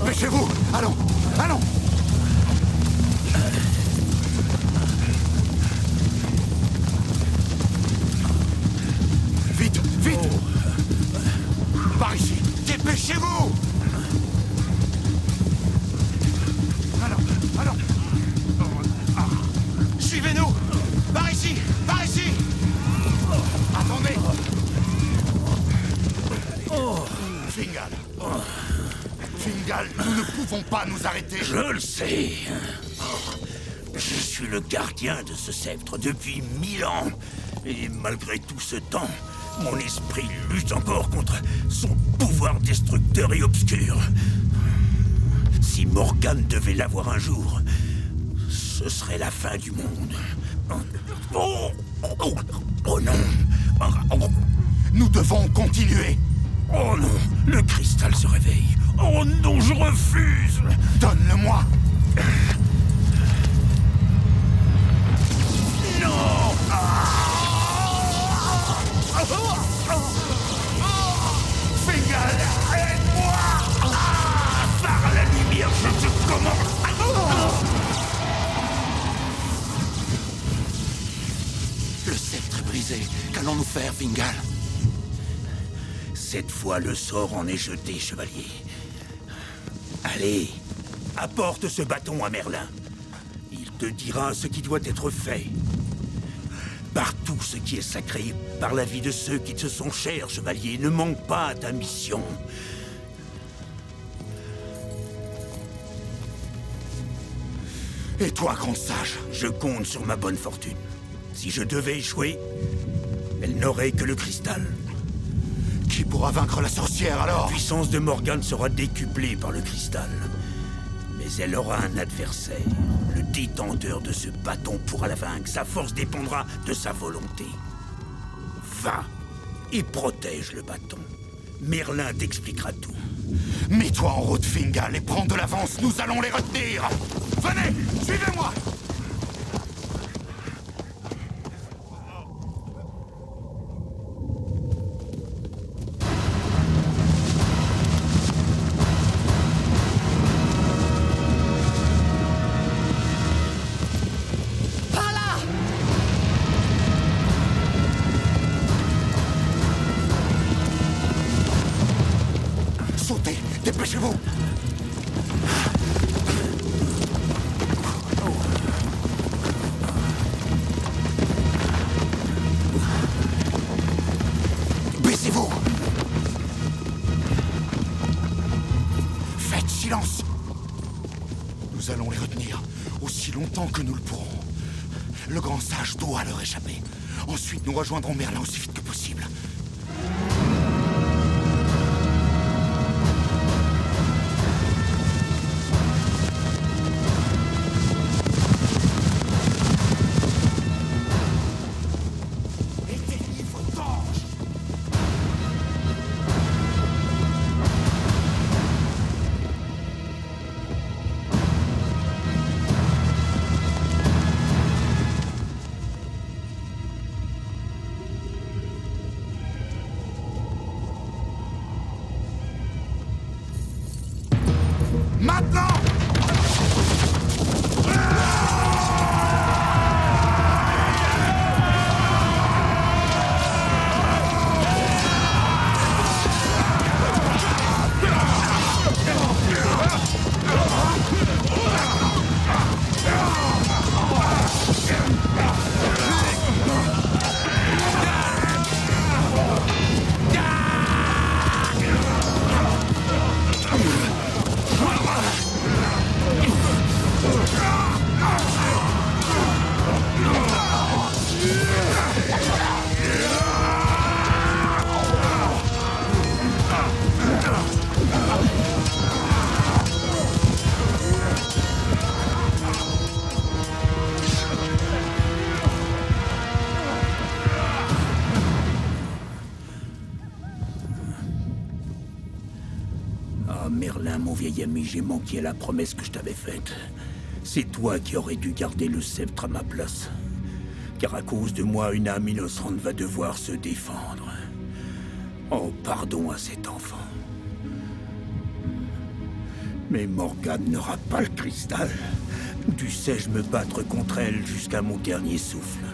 Dépêchez-vous! Allons! Allons! Vite! Vite! Par ici! Dépêchez-vous! Allons! Suivez-nous! Par ici! Par ici! Attendez! Fingal! Fingal, nous ne pouvons pas nous arrêter! Je le sais. Je suis le gardien de ce sceptre depuis 1000 ans. Et malgré tout ce temps, mon esprit lutte encore contre son pouvoir destructeur et obscur. Si Morgane devait l'avoir un jour, ce serait la fin du monde. Oh non! Nous devons continuer! Oh non! Le cristal se réveille! Oh non, je refuse! Donne-le-moi! Non! Fingal, aide-moi! Par la lumière, je te commande! Le sceptre est brisé. Qu'allons-nous faire, Fingal? Cette fois, le sort en est jeté, chevalier. Allez, apporte ce bâton à Merlin. Il te dira ce qui doit être fait. Par tout ce qui est sacré, par la vie de ceux qui te sont chers, chevalier, ne manque pas à ta mission. Et toi, grand sage? Je compte sur ma bonne fortune. Si je devais échouer, elle n'aurait que le cristal. Qui pourra vaincre la sorcière, alors? La puissance de Morgane sera décuplée par le cristal. Mais elle aura un adversaire. Le détenteur de ce bâton pourra la vaincre. Sa force dépendra de sa volonté. Va et protège le bâton. Merlin t'expliquera tout. Mets-toi en route, Fingal, et prends de l'avance. Nous allons les retenir. Venez, suivez-moi. Sautez, dépêchez-vous. Baissez-vous. Faites silence. Nous allons les retenir aussi longtemps que nous le pourrons. Le grand sage doit leur échapper. Ensuite, nous rejoindrons Merlin aussi vite que possible. Maintenant! Ah, Merlin, mon vieil ami, j'ai manqué à la promesse que je t'avais faite. C'est toi qui aurais dû garder le sceptre à ma place. Car à cause de moi, une âme innocente va devoir se défendre. Oh, pardon à cet enfant. Mais Morgane n'aura pas le cristal. Dussé-je me battre contre elle jusqu'à mon dernier souffle.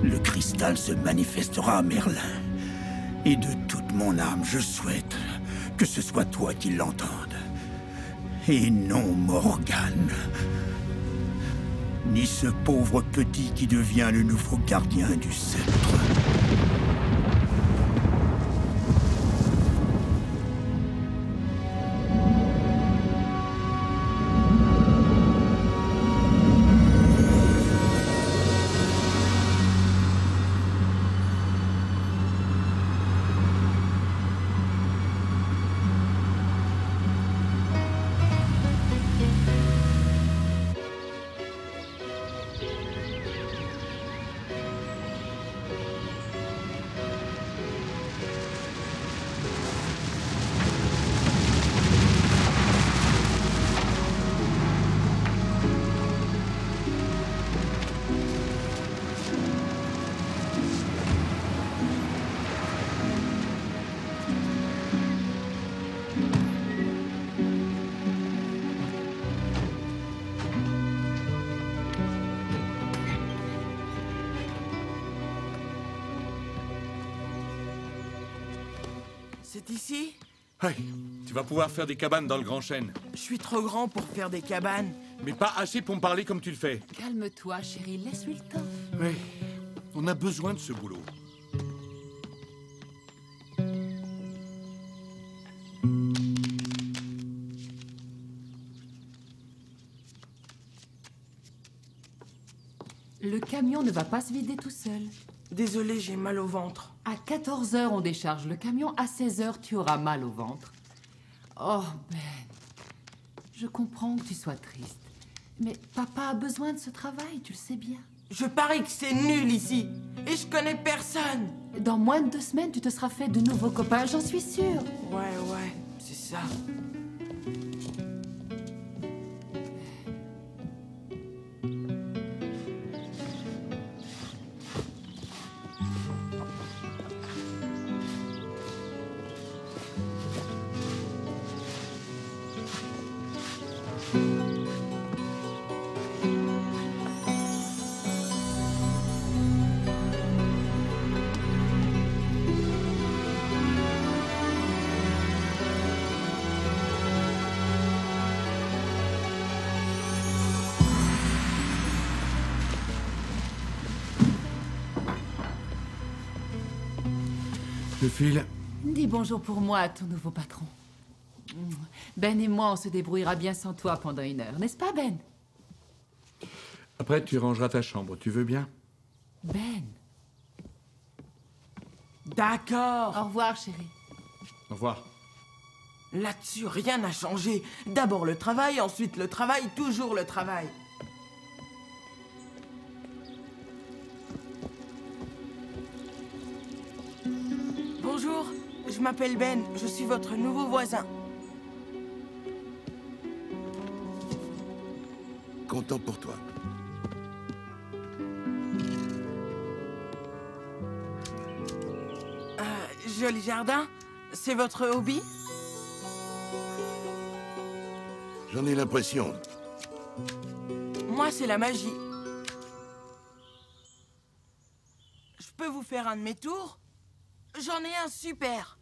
Le cristal se manifestera à Merlin. Et de toute mon âme, je souhaite que ce soit toi qui l'entendes. Et non Morgane. Ni ce pauvre petit qui devient le nouveau gardien du sceptre. C'est ici? Hey, tu vas pouvoir faire des cabanes dans le Grand Chêne. Je suis trop grand pour faire des cabanes. Mais pas assez pour me parler comme tu le fais. Calme-toi, chérie, laisse-lui le temps. Oui, on a besoin de ce boulot. Le camion ne va pas se vider tout seul. Désolé, j'ai mal au ventre. À 14 h, on décharge le camion. À 16 h, tu auras mal au ventre. Oh, Ben. Je comprends que tu sois triste. Mais papa a besoin de ce travail, tu le sais bien. Je parie que c'est nul ici. Et je connais personne. Dans moins de 2 semaines, tu te seras fait de nouveaux copains, j'en suis sûre. Ouais, c'est ça. Le fil. Dis bonjour pour moi à ton nouveau patron. Ben et moi, on se débrouillera bien sans toi pendant 1 heure, n'est-ce pas, Ben? Après, tu rangeras ta chambre, tu veux bien? Ben. D'accord. Au revoir, chérie. Au revoir. Là-dessus, rien n'a changé. D'abord le travail, ensuite le travail, toujours le travail. Bonjour, je m'appelle Ben, je suis votre nouveau voisin. Content pour toi. Joli jardin, c'est votre hobby? J'en ai l'impression. Moi, c'est la magie. Je peux vous faire un de mes tours? J'en ai un super.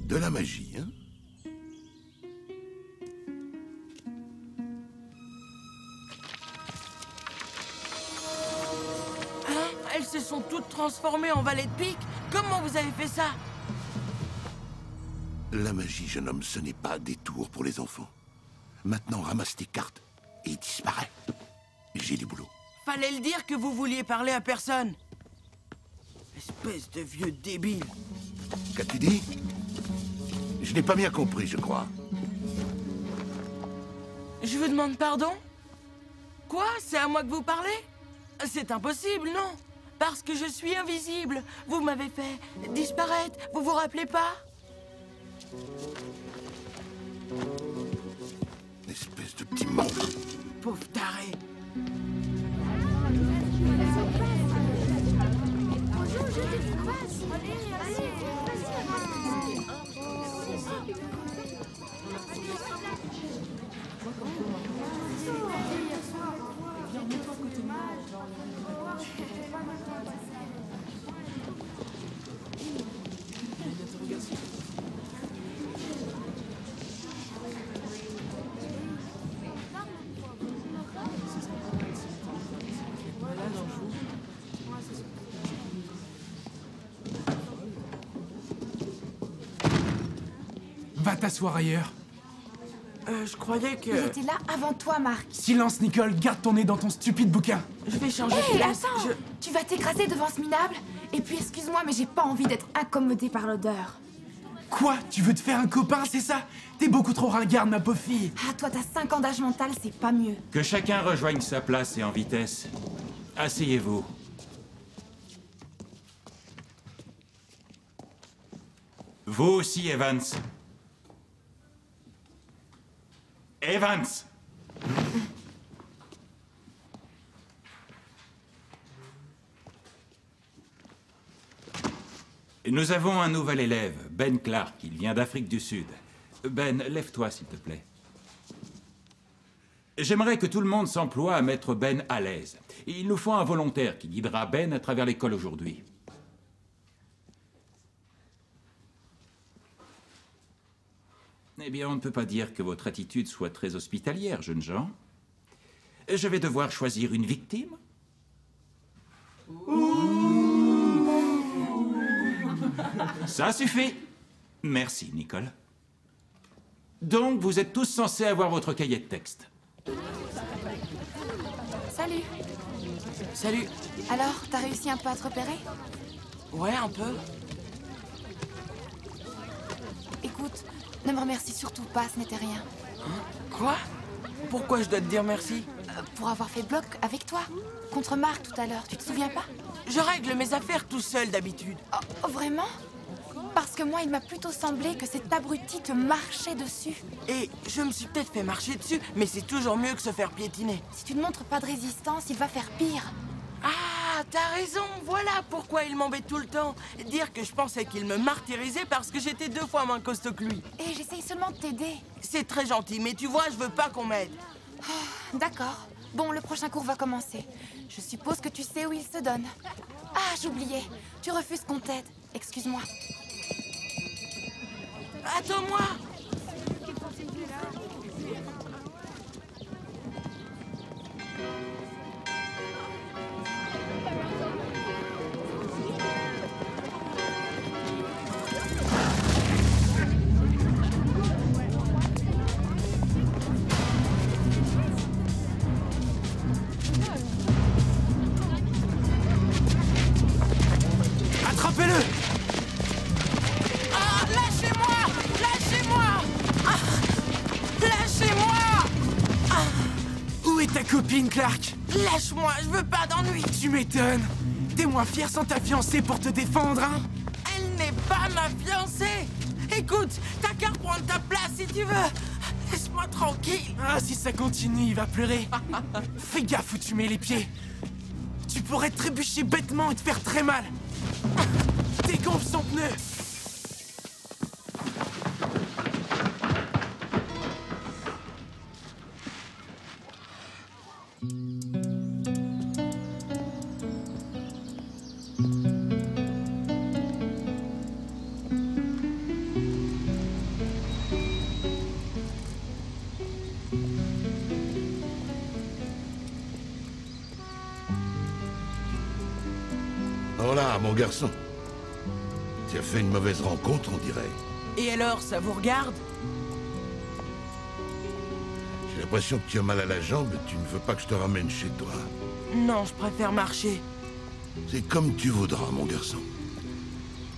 De la magie, hein? Elles se sont toutes transformées en valets de pique. Comment vous avez fait ça? La magie, jeune homme, ce n'est pas des tours pour les enfants. Maintenant, ramasse tes cartes et disparais. J'ai du boulot. Fallait le dire que vous vouliez parler à personne. Espèce de vieux débile. Qu'as-tu dit? Je n'ai pas bien compris, je crois. Je vous demande pardon? Quoi? C'est à moi que vous parlez? C'est impossible, non? Parce que je suis invisible. Vous m'avez fait disparaître. Vous vous rappelez pas? Espèce de petit monstre. Pauvre taré. Va t'asseoir ailleurs. Je croyais que... J'étais là avant toi, Marc. Silence, Nicole, garde ton nez dans ton stupide bouquin. Je vais changer Hé, de place. attends Tu vas t'écraser devant ce minable? Et puis, excuse-moi, mais j'ai pas envie d'être incommodée par l'odeur. Quoi? Tu veux te faire un copain, c'est ça? T'es beaucoup trop ringarde, ma pauvre fille. Ah, toi, t'as 5 ans d'âge mental, c'est pas mieux. Que chacun rejoigne sa place et en vitesse. Asseyez-vous. Vous aussi, Evans. Evans! Nous avons un nouvel élève, Ben Clark. Il vient d'Afrique du Sud. Ben, lève-toi, s'il te plaît. J'aimerais que tout le monde s'emploie à mettre Ben à l'aise. Il nous faut un volontaire qui guidera Ben à travers l'école aujourd'hui. Eh bien, on ne peut pas dire que votre attitude soit très hospitalière, jeunes gens. Je vais devoir choisir une victime. Ça suffit. Merci, Nicole. Donc, vous êtes tous censés avoir votre cahier de texte. Salut. Salut. Alors, t'as réussi un peu à te repérer? Ouais, un peu. Écoute, ne me remercie surtout pas, ce n'était rien. Quoi? Pourquoi je dois te dire merci? Pour avoir fait bloc avec toi. Contre Marc tout à l'heure, tu te souviens pas? Je règle mes affaires tout seul d'habitude. Oh, vraiment? Parce que moi, il m'a plutôt semblé que cet abruti te marchait dessus. Et je me suis peut-être fait marcher dessus, mais c'est toujours mieux que se faire piétiner. Si tu ne montres pas de résistance, il va faire pire. Ah, t'as raison, voilà pourquoi il m'embête tout le temps. Dire que je pensais qu'il me martyrisait parce que j'étais 2 fois moins costaud que lui. Et j'essaye seulement de t'aider. C'est très gentil, mais tu vois, je veux pas qu'on m'aide. D'accord. Bon, le prochain cours va commencer. Je suppose que tu sais où il se donne. Ah, j'oubliais. Tu refuses qu'on t'aide. Excuse-moi. Attends-moi! Attrapez-le! Ah, lâchez-moi! Lâchez-moi! Ah, lâchez-moi! Où est ta copine, Clark? Lâche-moi, je veux pas d'ennui. Tu m'étonnes. T'es moins fier sans ta fiancée pour te défendre, hein? Elle n'est pas ma fiancée. Écoute, t'as qu'à reprendre ta place si tu veux. Laisse-moi tranquille. Ah, si ça continue, il va pleurer. Fais gaffe où tu mets les pieds. Tu pourrais trébucher bêtement et te faire très mal. Dégonfle son pneu. Voilà, mon garçon. Tu as fait une mauvaise rencontre, on dirait. Et alors, ça vous regarde? J'ai l'impression que tu as mal à la jambe et tu ne veux pas que je te ramène chez toi. Non, je préfère marcher. C'est comme tu voudras, mon garçon.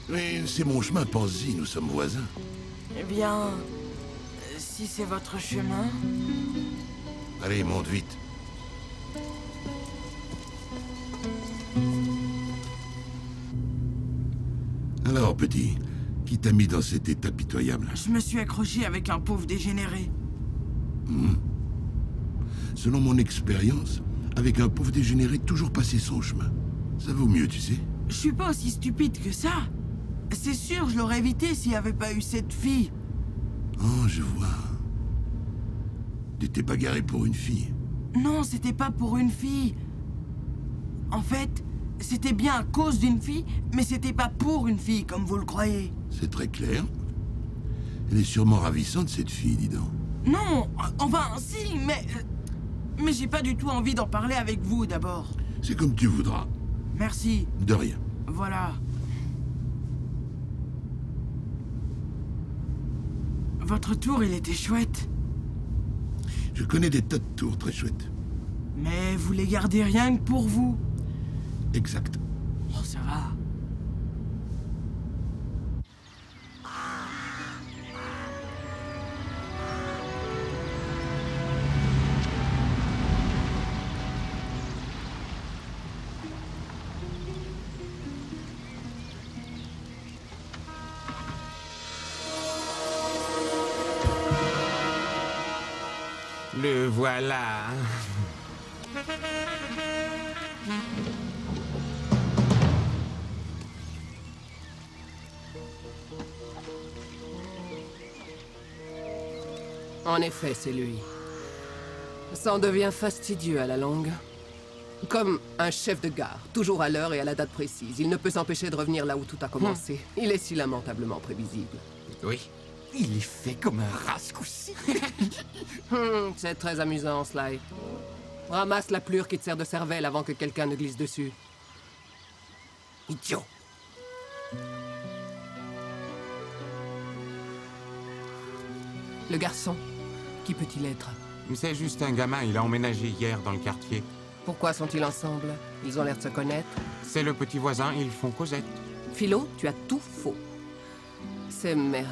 Mais c'est mon chemin, pense-y, nous sommes voisins. Eh bien, si c'est votre chemin... Allez, monte vite. petit. Qui t'a mis dans cet état pitoyable? Je me suis accroché avec un pauvre dégénéré. Selon mon expérience, avec un pauvre dégénéré, toujours passer son chemin. Ça vaut mieux, tu sais. Je suis pas aussi stupide que ça. C'est sûr, je l'aurais évité s'il n'y avait pas eu cette fille. Oh, je vois. Tu t'es bagarré pour une fille. Non, c'était pas pour une fille. En fait, c'était bien à cause d'une fille, mais c'était pas pour une fille, comme vous le croyez. C'est très clair. Elle est sûrement ravissante, cette fille, dis donc. Non, enfin, si, mais... Mais j'ai pas du tout envie d'en parler avec vous, d'abord. C'est comme tu voudras. Merci. De rien. Voilà. Votre tour, il était chouette. Je connais des tas de tours très chouettes. Mais vous les gardez rien que pour vous. Exact. Oh, ça va. Le voilà. En effet, c'est lui. Ça en devient fastidieux à la longue. Comme un chef de gare, toujours à l'heure et à la date précise. Il ne peut s'empêcher de revenir là où tout a commencé. Il est si lamentablement prévisible. Oui. Il est fait comme un rat ce coup-ci. C'est très amusant, Sly. Ramasse la plure qui te sert de cervelle avant que quelqu'un ne glisse dessus. Idiot. Le garçon, qui peut-il être? C'est juste un gamin, il a emménagé hier dans le quartier. Pourquoi sont-ils ensemble? Ils ont l'air de se connaître. C'est le petit voisin, ils font Cosette. Philo, tu as tout faux. C'est merveilleux.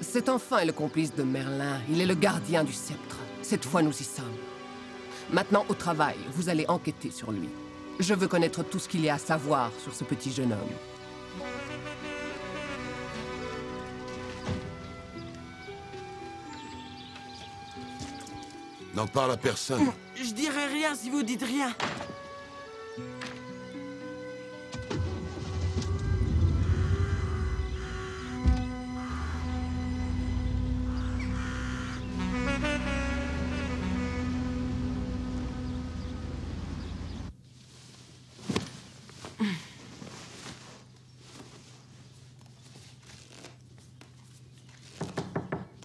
Cet enfant est le complice de Merlin. Il est le gardien du sceptre. Cette fois, nous y sommes. Maintenant, au travail, vous allez enquêter sur lui. Je veux connaître tout ce qu'il y a à savoir sur ce petit jeune homme. N'en parle à personne. Je dirai rien si vous dites rien.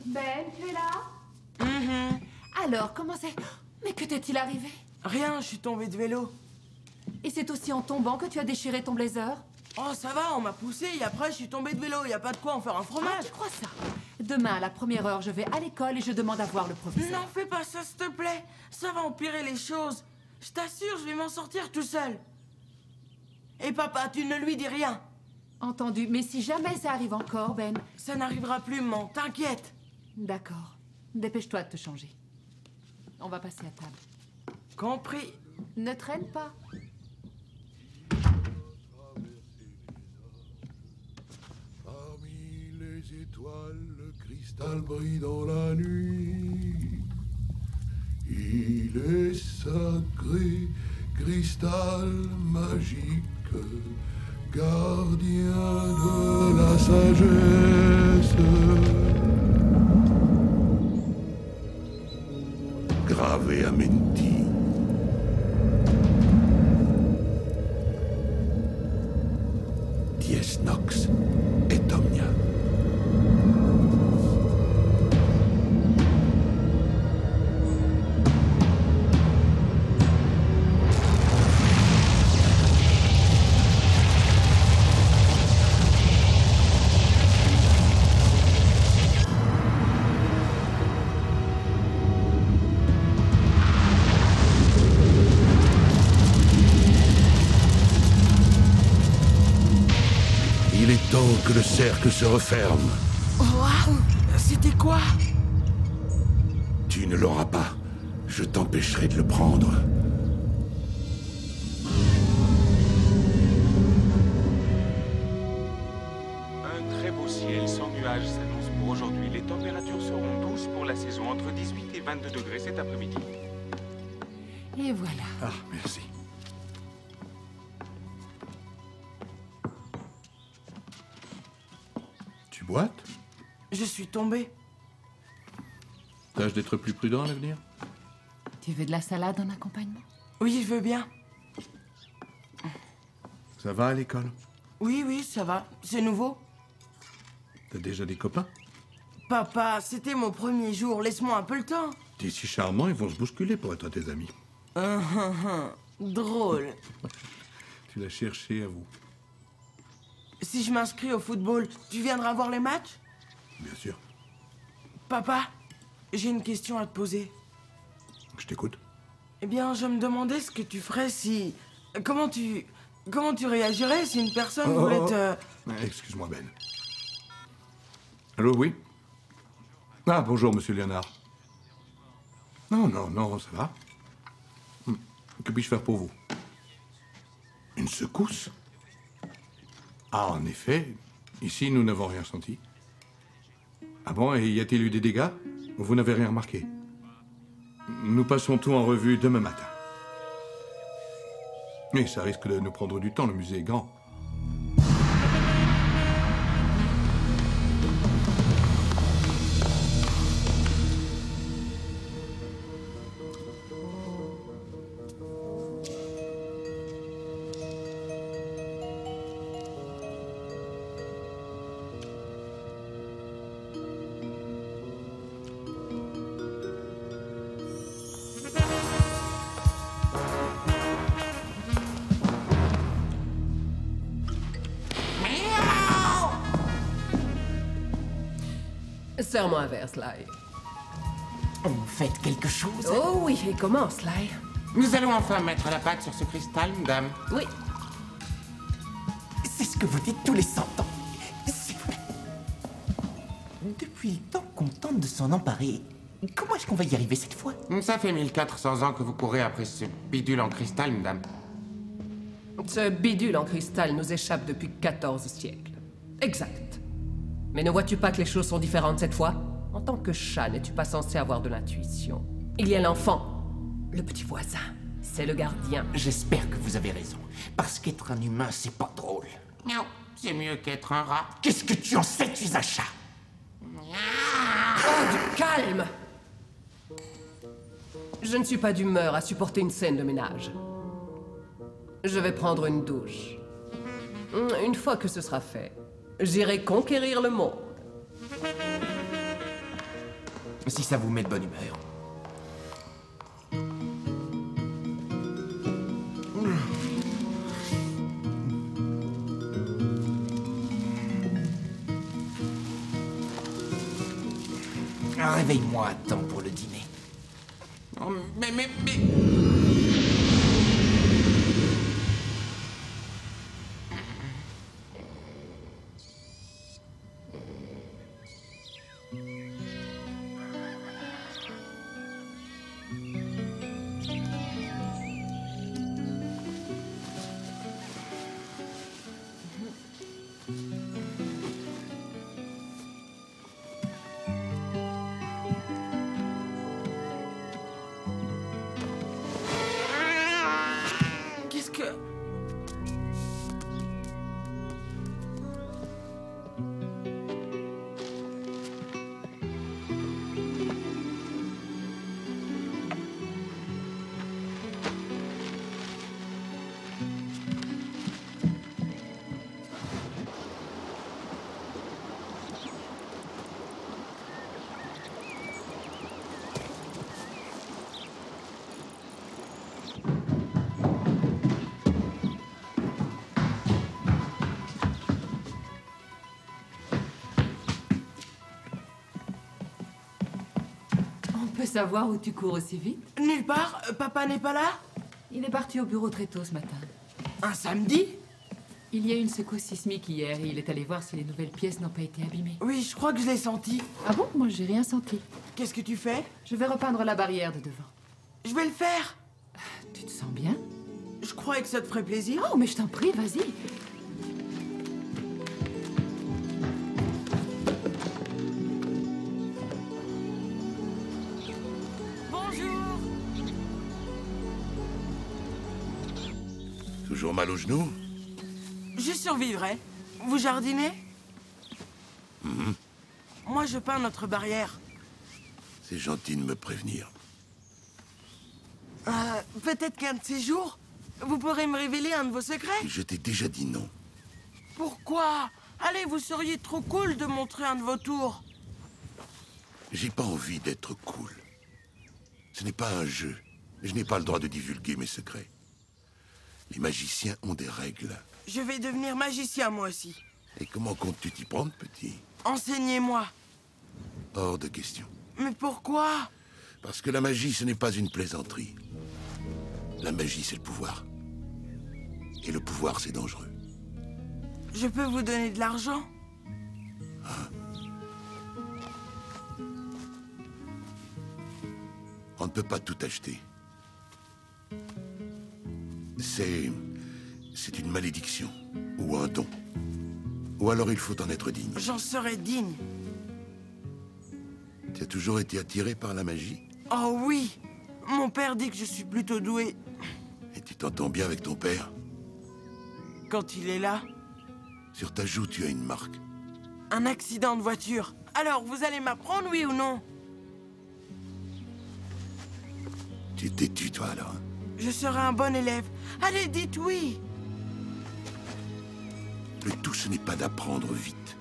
Ben, tu es là? Alors, comment c'est... Mais que t'est-il arrivé? Rien, je suis tombé de vélo. Et c'est aussi en tombant que tu as déchiré ton blazer? Oh, ça va, on m'a poussé et après je suis tombé de vélo. Y a pas de quoi en faire un fromage. Ah, tu crois ça? Demain, à la première heure, je vais à l'école et je demande à voir le professeur. Non, fais pas ça, s'il te plaît. Ça va empirer les choses. Je t'assure, je vais m'en sortir tout seul. Et papa, tu ne lui dis rien. Entendu, mais si jamais ça arrive encore, Ben... Ça n'arrivera plus, maman, t'inquiète. D'accord. Dépêche-toi de te changer. On va passer à table. Compris. Ne traîne pas. Parmi les étoiles, le cristal brille dans la nuit. Il est sacré, cristal magique, gardien de la sagesse. Grave à menti. Dies nox et omnia. Il est temps que le cercle se referme. Waouh! C'était quoi? Tu ne l'auras pas. Je t'empêcherai de le prendre. Et voilà. Ah, merci. Tu boites? Je suis tombée. Tâche d'être plus prudent à l'avenir. Tu veux de la salade en accompagnement? Oui, je veux bien. Ça va à l'école? Oui, oui, ça va. C'est nouveau. T'as déjà des copains? Papa, c'était mon premier jour. Laisse-moi un peu le temps. T'es si charmant, ils vont se bousculer pour être tes amis. Drôle. Tu l'as cherché à vous. Si je m'inscris au football, tu viendras voir les matchs? Bien sûr. Papa, j'ai une question à te poser. Je t'écoute. Eh bien, je me demandais ce que tu ferais si... Comment tu réagirais si une personne voulait te... Excuse-moi, Ben. Allô, oui? Ah, bonjour, monsieur Léonard. Non, non, non, ça va. Que puis-je faire pour vous? Une secousse? Ah, en effet. Ici, nous n'avons rien senti. Ah bon, et y a-t-il eu des dégâts? Vous n'avez rien remarqué? Nous passons tout en revue demain matin. Mais ça risque de nous prendre du temps, le musée est grand. Serre-moi un verre, Sly. Vous faites quelque chose? Oh oui, et comment, Sly? Nous allons enfin mettre la patte sur ce cristal, madame. Oui. C'est ce que vous dites tous les 100 ans. C'est vrai. Depuis le temps qu'on tente de s'en emparer, comment est-ce qu'on va y arriver cette fois? Ça fait 1400 ans que vous courez après ce bidule en cristal, madame. Ce bidule en cristal nous échappe depuis 14 siècles. Exact. Mais ne vois-tu pas que les choses sont différentes cette fois? En tant que chat, n'es-tu pas censé avoir de l'intuition? Il y a l'enfant, le petit voisin. C'est le gardien. J'espère que vous avez raison. Parce qu'être un humain, c'est pas drôle. Miaou, c'est mieux qu'être un rat. Qu'est-ce que tu en sais? Tu es un chat. Oh, du calme! Je ne suis pas d'humeur à supporter une scène de ménage. Je vais prendre une douche. Une fois que ce sera fait, j'irai conquérir le monde. Si ça vous met de bonne humeur. Réveille-moi à temps pour le dîner. Oh, mais... Qu'est-ce que... On peut savoir où tu cours aussi vite? Nulle part. Papa n'est pas là? Il est parti au bureau très tôt ce matin. Un samedi? Il y a eu une secousse sismique hier et il est allé voir si les nouvelles pièces n'ont pas été abîmées. Oui, je crois que je l'ai senti. Ah bon? Moi, j'ai rien senti. Qu'est-ce que tu fais? Je vais repeindre la barrière de devant. Je vais le faire. Tu te sens bien? Je croyais que ça te ferait plaisir. Oh, mais je t'en prie, vas-y. Bonjour. Toujours mal au genou? Je survivrai. Vous jardinez? Moi, je peins notre barrière. C'est gentil de me prévenir. Peut-être qu'un de ces jours, vous pourrez me révéler un de vos secrets? Je t'ai déjà dit non. Pourquoi? Allez, vous seriez trop cool de montrer un de vos tours. J'ai pas envie d'être cool. Ce n'est pas un jeu. Je n'ai pas le droit de divulguer mes secrets. Les magiciens ont des règles. Je vais devenir magicien, moi aussi. Et comment comptes-tu t'y prendre, petit? Enseignez-moi. Hors de question. Mais pourquoi? Parce que la magie, ce n'est pas une plaisanterie. La magie, c'est le pouvoir. Et le pouvoir, c'est dangereux. Je peux vous donner de l'argent? On ne peut pas tout acheter. C'est une malédiction. Ou un don. Ou alors il faut en être digne. J'en serai digne. Tu as toujours été attiré par la magie? Oh oui. Mon père dit que je suis plutôt doué. Et tu t'entends bien avec ton père? Quand il est là? Sur ta joue, tu as une marque. Un accident de voiture. Alors, vous allez m'apprendre, oui ou non? Tu es têtu, toi, alors. Je serai un bon élève. Allez, dites oui. Le tout, ce n'est pas d'apprendre vite.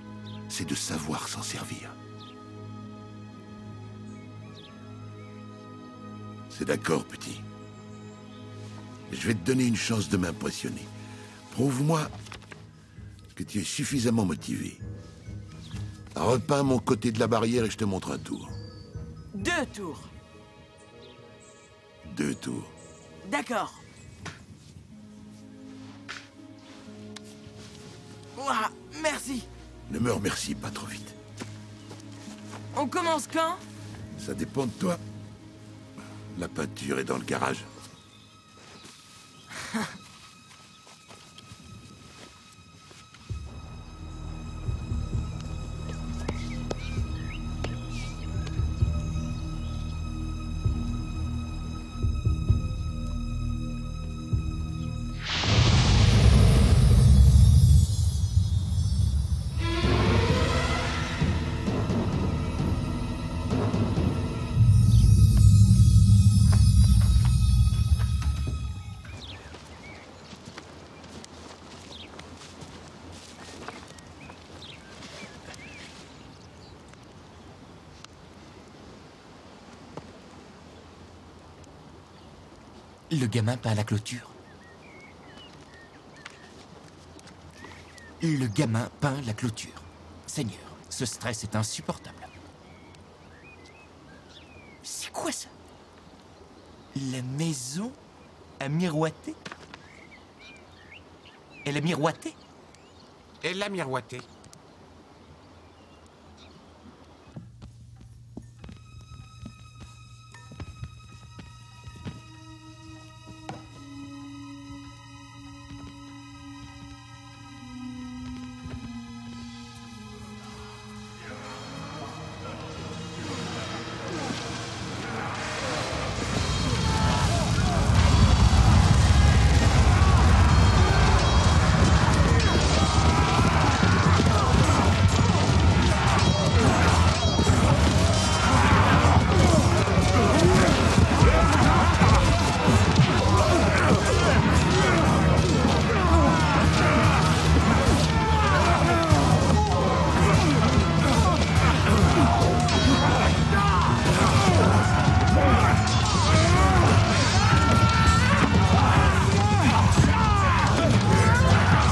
C'est de savoir s'en servir. C'est d'accord, petit. Je vais te donner une chance de m'impressionner. Prouve-moi que tu es suffisamment motivé. Repeins mon côté de la barrière et je te montre un tour. 2 tours. 2 tours. D'accord. Ouah, merci. Ne me remercie pas trop vite. On commence quand? Ça dépend de toi. La peinture est dans le garage. Le gamin peint la clôture. Le gamin peint la clôture. Seigneur, ce stress est insupportable. C'est quoi ça? La maison a miroité? Elle a miroité? Elle l'a miroité.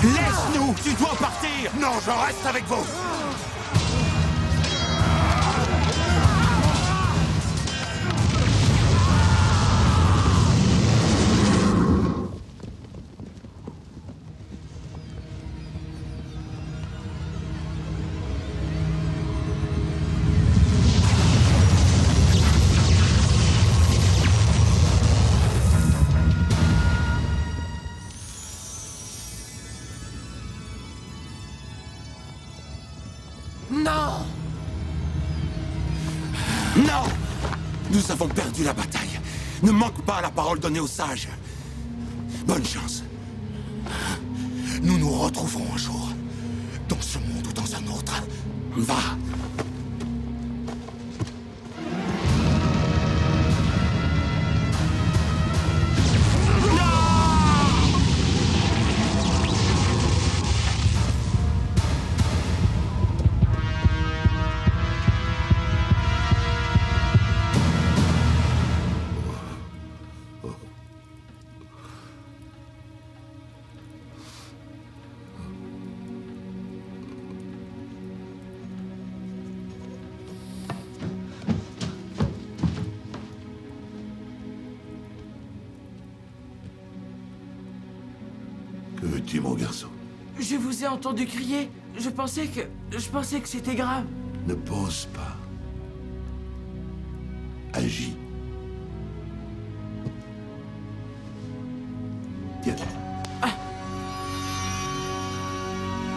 Laisse-nous! Tu dois partir! Non, je reste avec vous! Non! Non! Nous avons perdu la bataille. Ne manque pas à la parole donnée aux sages. Bonne chance. Nous nous retrouverons un jour. Dans ce monde ou dans un autre. Va! Que veux-tu, mon garçon? Je vous ai entendu crier. Je pensais que c'était grave. Ne pense pas. Agis. Tiens.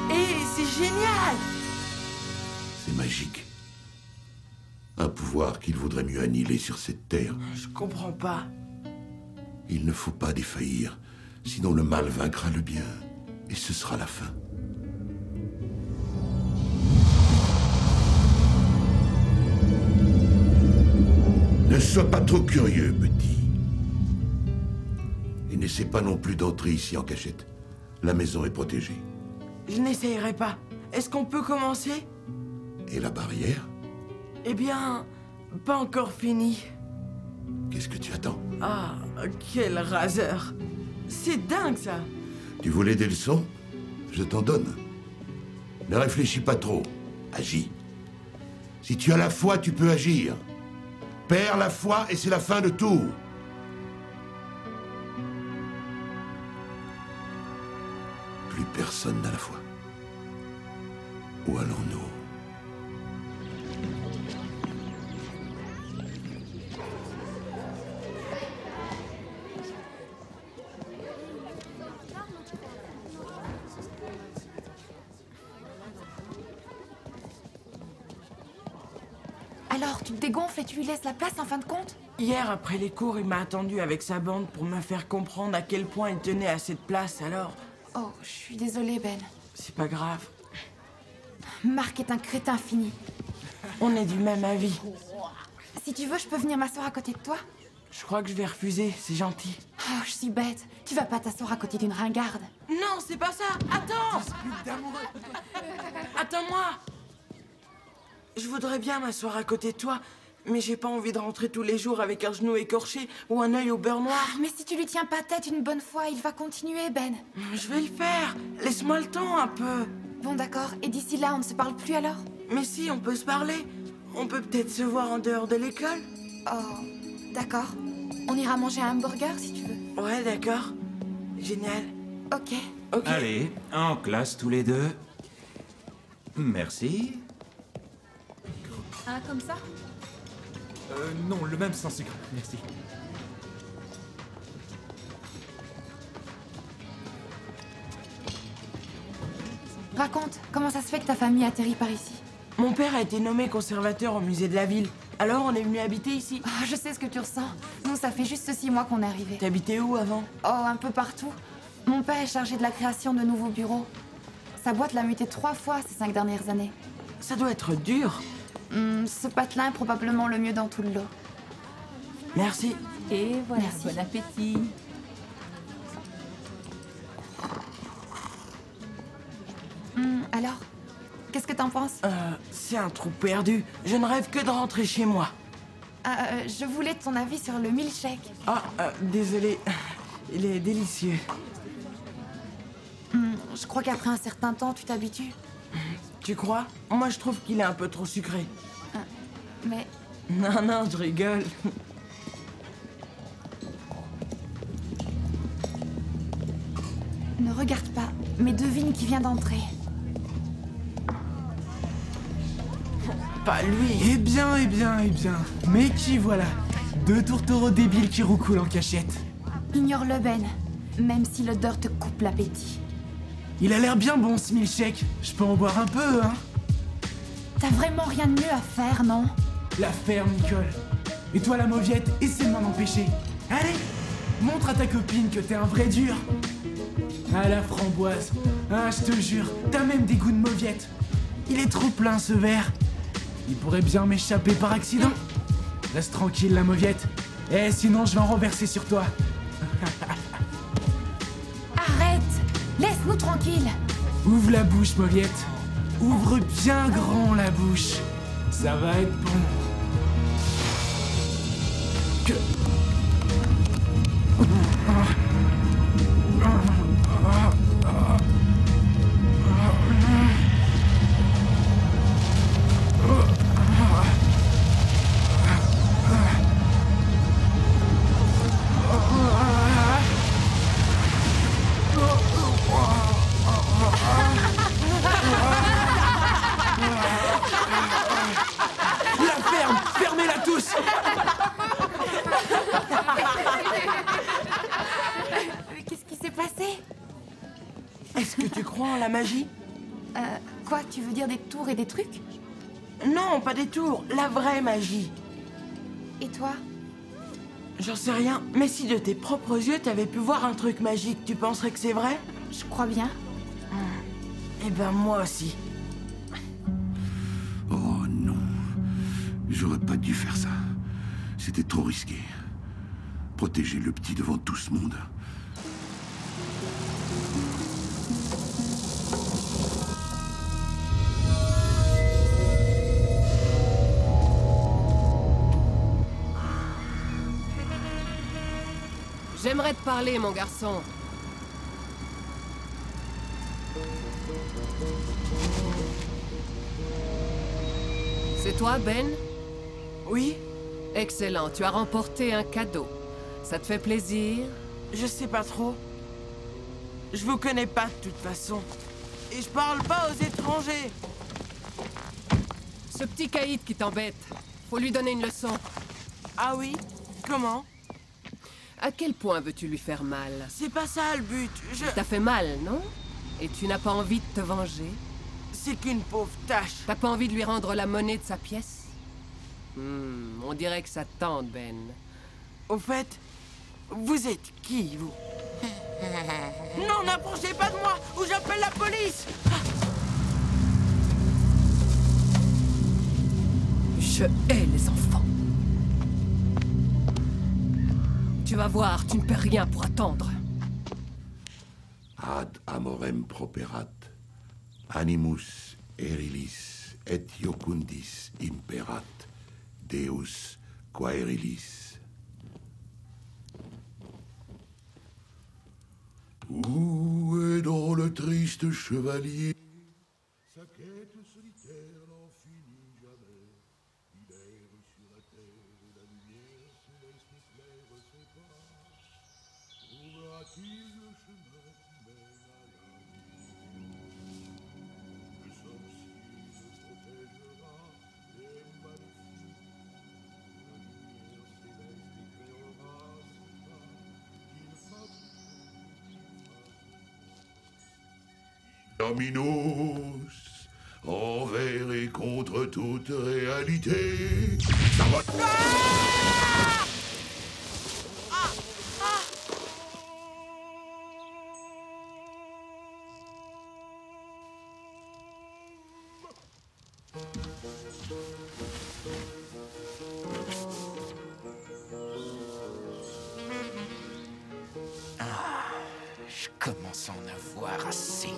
Et c'est génial! C'est magique. Un pouvoir qu'il vaudrait mieux annihiler sur cette terre. Je comprends pas. Il ne faut pas défaillir, sinon le mal vaincra le bien, et ce sera la fin. Ne sois pas trop curieux, petit. Et n'essaie pas non plus d'entrer ici en cachette. La maison est protégée. Je n'essayerai pas. Est-ce qu'on peut commencer? Et la barrière? Eh bien, pas encore fini. Qu'est-ce que tu attends? Ah, quel raseur. C'est dingue, ça. Tu voulais des leçons? Je t'en donne. Ne réfléchis pas trop. Agis. Si tu as la foi, tu peux agir. Perds la foi et c'est la fin de tout. Plus personne n'a la foi. Où allons-nous? Alors, tu te dégonfles et tu lui laisses la place en fin de compte? Hier, après les cours, il m'a attendu avec sa bande pour me faire comprendre à quel point il tenait à cette place, alors... Oh, je suis désolée, Ben. C'est pas grave. Marc est un crétin fini. On est du même avis. Si tu veux, je peux venir m'asseoir à côté de toi? Je crois que je vais refuser, c'est gentil. Oh, je suis bête. Tu vas pas t'asseoir à côté d'une ringarde. Non, c'est pas ça. Attends! Attends-moi! Je voudrais bien m'asseoir à côté de toi, mais j'ai pas envie de rentrer tous les jours avec un genou écorché ou un œil au beurre noir. Mais si tu lui tiens pas tête une bonne fois, il va continuer, Ben. Je vais le faire. Laisse-moi le temps un peu. Bon, d'accord. Et d'ici là, on ne se parle plus alors? Mais si, on peut se parler. On peut peut-être se voir en dehors de l'école. Oh, d'accord. On ira manger un hamburger si tu veux. Ouais, d'accord. Génial. Ok. Ok. Allez, en classe tous les deux. Merci. Un comme ça? Non, le même sans sucre, merci. Raconte, comment ça se fait que ta famille atterrit par ici? Mon père a été nommé conservateur au musée de la ville. Alors on est venu habiter ici. Oh, je sais ce que tu ressens. Nous, ça fait juste 6 mois qu'on est arrivés. T'habitais où avant? Oh, un peu partout. Mon père est chargé de la création de nouveaux bureaux. Sa boîte l'a muté 3 fois ces 5 dernières années. Ça doit être dur. Ce patelin est probablement le mieux dans tout le lot. Merci. Et voilà, Merci. bon appétit. Alors, qu'est-ce que t'en penses? C'est un trou perdu. Je ne rêve que de rentrer chez moi. Je voulais ton avis sur le milkshake. Ah, désolé. Il est délicieux. Je crois qu'après un certain temps, tu t'habitues. Tu crois? Moi, je trouve qu'il est un peu trop sucré. Mais Non, non, je rigole. ne regarde pas, mais devine qui vient d'entrer. Pas lui. Eh bien, eh bien, eh bien. Mais qui voilà? 2 tourtereaux débiles qui roucoulent en cachette. Ignore-le, Ben, même si l'odeur te coupe l'appétit. Il a l'air bien bon, ce milkshake. Je peux en boire un peu, hein? T'as vraiment rien de mieux à faire, non? La ferme, Nicole. Et toi, la mauviette, essaie de m'en empêcher. Allez, montre à ta copine que t'es un vrai dur. À la framboise. Ah, je te jure, t'as même des goûts de mauviette. Il est trop plein ce verre. Il pourrait bien m'échapper par accident. Reste tranquille la mauviette. Eh, sinon je vais en renverser sur toi. Arrête! Laisse-nous tranquille. Ouvre la bouche, mauviette. Ouvre bien grand la bouche. Ça va être bon. Que... Fermez-la tous! Qu'est-ce qui s'est passé? Est-ce que tu crois en la magie? Quoi, tu veux dire des tours et des trucs? Non, pas des tours, la vraie magie. Et toi? J'en sais rien, mais si de tes propres yeux t'avais pu voir un truc magique, tu penserais que c'est vrai? Je crois bien. Eh ben moi aussi. Oh non. J'aurais pas dû faire ça. C'était trop risqué. Protéger le petit devant tout ce monde. J'aimerais te parler, mon garçon. C'est toi, Ben? Oui? Excellent, tu as remporté un cadeau. Ça te fait plaisir? Je sais pas trop. Je vous connais pas de toute façon. Et je parle pas aux étrangers. Ce petit caïd qui t'embête, faut lui donner une leçon. Ah oui? Comment? À quel point veux-tu lui faire mal? C'est pas ça le but, T'as fait mal, non? Et tu n'as pas envie de te venger? C'est qu'une pauvre tâche. T'as pas envie de lui rendre la monnaie de sa pièce? On dirait que ça te tente, Ben. Au fait, vous êtes qui, vous? Non, n'approchez pas de moi, ou j'appelle la police! Je hais les enfants. Tu vas voir, tu ne perds rien pour attendre. Ad amorem properat, animus erilis et iocundis imperat, Deus quaerilis. Où est dans le triste chevalier? Sa quête solitaire n'en finit jamais. Il erre sur la terre et la lumière céleste éclaire ses pas. Trouvera-t-il le chemin qui mène à la vie? Le sorcier le protégera des maléfiques. La lumière céleste éclairera ses pas. Qu'il fasse Dominus, envers et contre toute réalité. Ça va. Je commence à en avoir assez.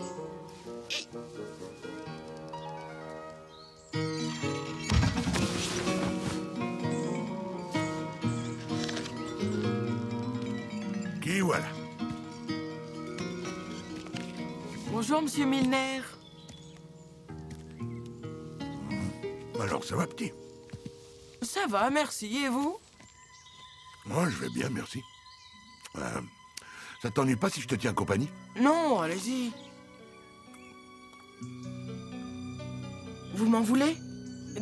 Qui voilà? Bonjour, monsieur Milner. Alors ça va, petit? Ça va, merci. Et vous? Moi, je vais bien, merci. Ça t'ennuie pas si je te tiens compagnie? Non, allez-y. Vous m'en voulez?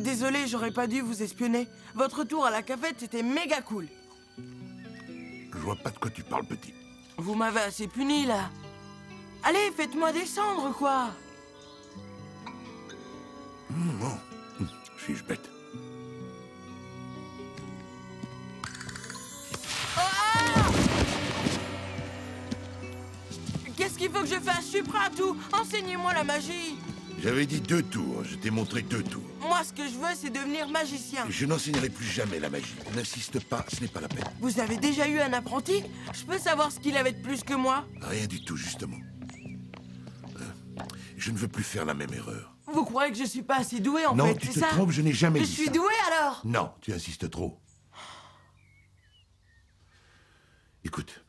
Désolé, j'aurais pas dû vous espionner. Votre tour à la cafette était méga cool. Je vois pas de quoi tu parles, petit. Vous m'avez assez puni, là. Allez, faites-moi descendre, quoi. Non, suis-je bête? Qu'est-ce qui faut que je fasse? Je suis prêt à tout. Enseignez-moi la magie. J'avais dit 2 tours, je t'ai montré 2 tours. Moi, ce que je veux, c'est devenir magicien. Je n'enseignerai plus jamais la magie. N'insiste pas, ce n'est pas la peine. Vous avez déjà eu un apprenti? Je peux savoir ce qu'il avait de plus que moi? Rien du tout, justement. Je ne veux plus faire la même erreur. Vous croyez que je suis pas assez doué, en Non, fait, tu c'est te ça? trompes, je n'ai jamais dit ça. Je suis doué, alors? Non, tu insistes trop. Écoute,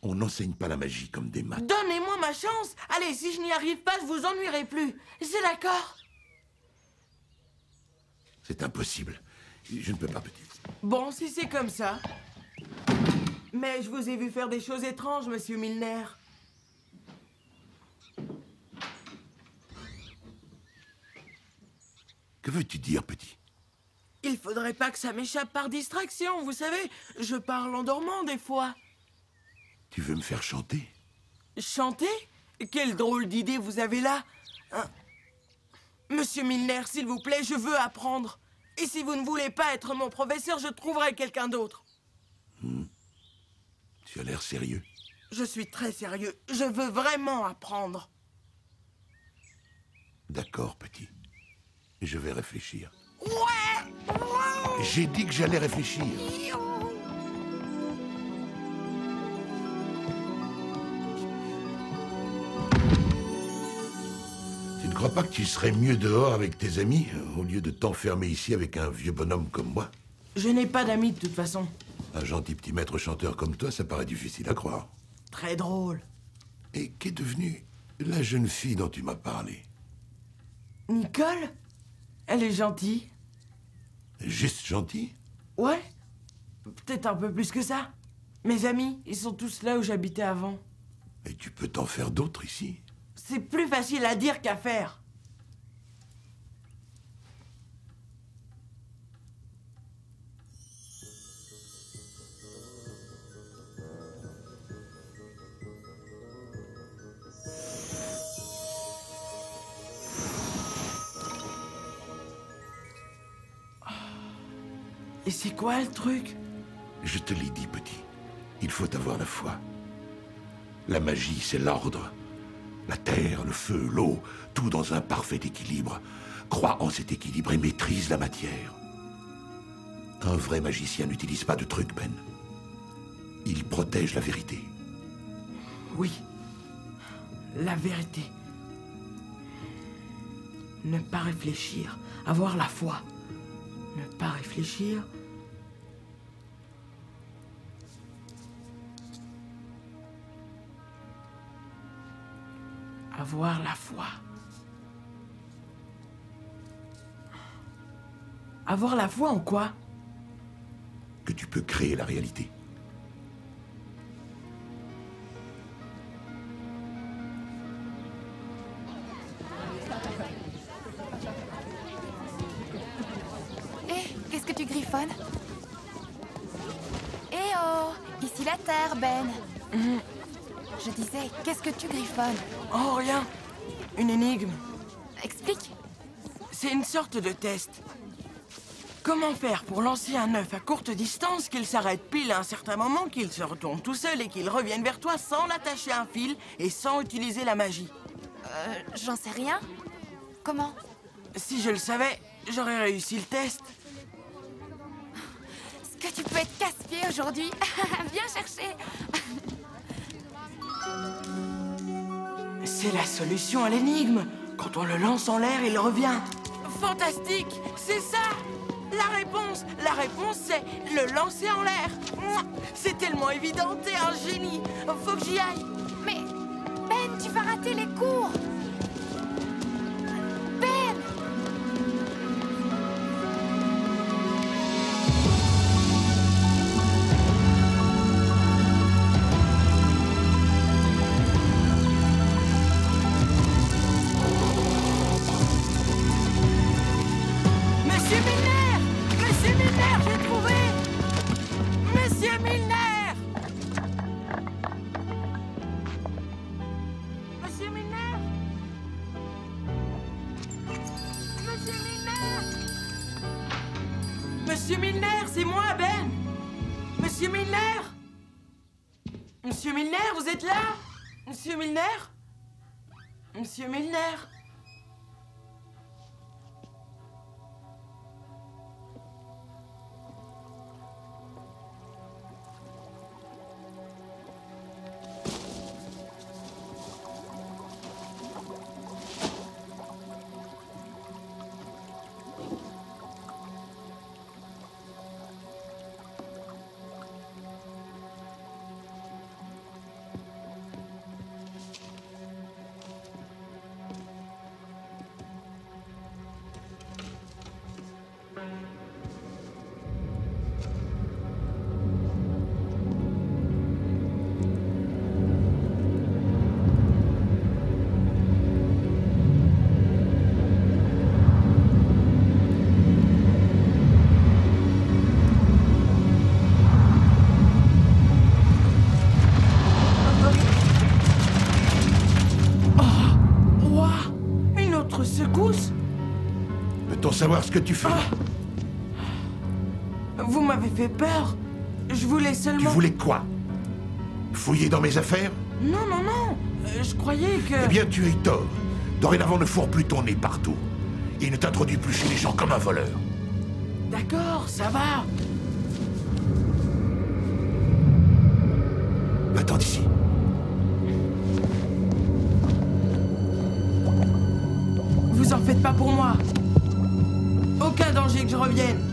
on n'enseigne pas la magie comme des maths. Donnez-moi ma chance. Allez, si je n'y arrive pas, je vous ennuierai plus. C'est d'accord? C'est impossible. Je ne peux pas, petit. Bon, si c'est comme ça. Mais je vous ai vu faire des choses étranges, monsieur Milner. Que veux-tu dire, petit? Il faudrait pas que ça m'échappe par distraction, vous savez. Je parle en dormant des fois. Tu veux me faire chanter? Chanter? Quelle drôle d'idée vous avez là. Hein? Monsieur Milner, s'il vous plaît, je veux apprendre. Et si vous ne voulez pas être mon professeur, je trouverai quelqu'un d'autre. Tu as l'air sérieux. Je suis très sérieux. Je veux vraiment apprendre. D'accord, petit. Je vais réfléchir. Ouais! Wow! J'ai dit que j'allais réfléchir. Tu ne crois pas que tu serais mieux dehors avec tes amis, au lieu de t'enfermer ici avec un vieux bonhomme comme moi? Je n'ai pas d'amis de toute façon. Un gentil petit maître chanteur comme toi, ça paraît difficile à croire. Très drôle. Et qu'est devenue la jeune fille dont tu m'as parlé? Nicole? Elle est gentille. Juste gentille? Ouais. Peut-être un peu plus que ça. Mes amis, ils sont tous là où j'habitais avant. Et tu peux t'en faire d'autres ici? C'est plus facile à dire qu'à faire. Et c'est quoi le truc? Je te l'ai dit, petit. Il faut avoir la foi. La magie, c'est l'ordre. La terre, le feu, l'eau, tout dans un parfait équilibre. Crois en cet équilibre et maîtrise la matière. Un vrai magicien n'utilise pas de trucs, Ben. Il protège la vérité. Oui. La vérité. Ne pas réfléchir. Avoir la foi. Ne pas réfléchir. Avoir la foi. Avoir la foi en quoi? Que tu peux créer la réalité. Qu'est-ce que tu griffonnes? Eh oh! Ici la Terre, Ben. Je disais, qu'est-ce que tu griffonnes? Oh, rien. Une énigme. Explique. C'est une sorte de test. Comment faire pour lancer un œuf à courte distance, qu'il s'arrête pile à un certain moment, qu'il se retourne tout seul et qu'il revienne vers toi sans l'attacher à un fil et sans utiliser la magie? J'en sais rien. Comment? Si je le savais, j'aurais réussi le test. Est-ce que tu peux être casse-pied aujourd'hui? Viens chercher. C'est la solution à l'énigme. Quand on le lance en l'air, il revient. Fantastique! C'est ça! La réponse, c'est le lancer en l'air. C'est tellement évident, t'es un génie. Faut que j'y aille. Mais, Ben, tu vas rater les cours. Ben! Monsieur Milner! Monsieur Milner, j'ai trouvé! Monsieur Milner! Monsieur Milner! Monsieur Milner! Monsieur Milner, c'est moi, Ben! Monsieur Milner! Monsieur Milner, vous êtes là? Monsieur Milner? Monsieur Milner? Peut-on savoir ce que tu fais? Vous m'avez fait peur. Je voulais seulement... Tu voulais quoi? Fouiller dans mes affaires? Non, non, non. Je croyais que... Eh bien, tu as eu tort. Dorénavant, ne fourre plus ton nez partout. Et ne t'introduis plus chez les gens comme un voleur. D'accord, ça va. Va-t'en d'ici. Vous en faites pas pour moi. Aucun danger que je revienne.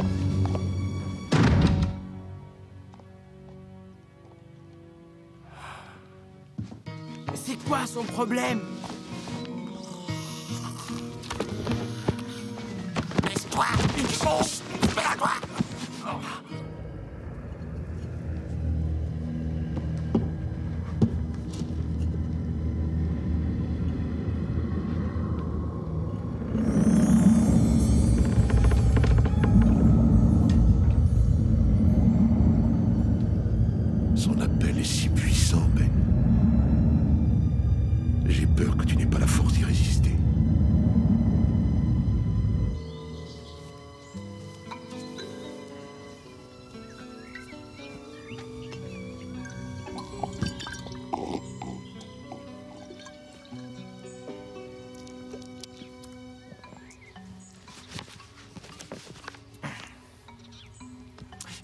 C'est quoi son problème? Laisse-toi, une chose, libère-toi. Son appel est si puissant, Ben. J'ai peur que tu n'aies pas la force d'y résister.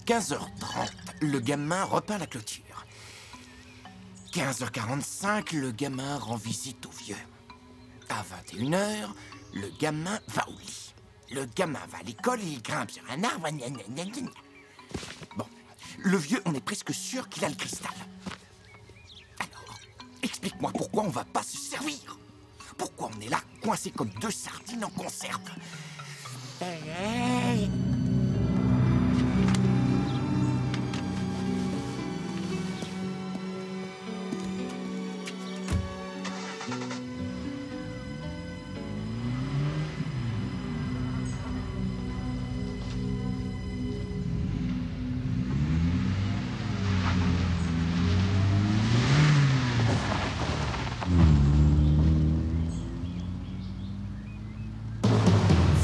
« 15h30, le gamin repeint la clôture. 15h45, le gamin rend visite au vieux. À 21h, le gamin va au lit. Le gamin va à l'école et il grimpe sur un arbre. Gna, gna, gna, gna. Bon, le vieux, on est presque sûr qu'il a le cristal. Alors, explique-moi pourquoi on va pas se servir. Pourquoi on est là, coincés comme deux sardines en conserve. Hey.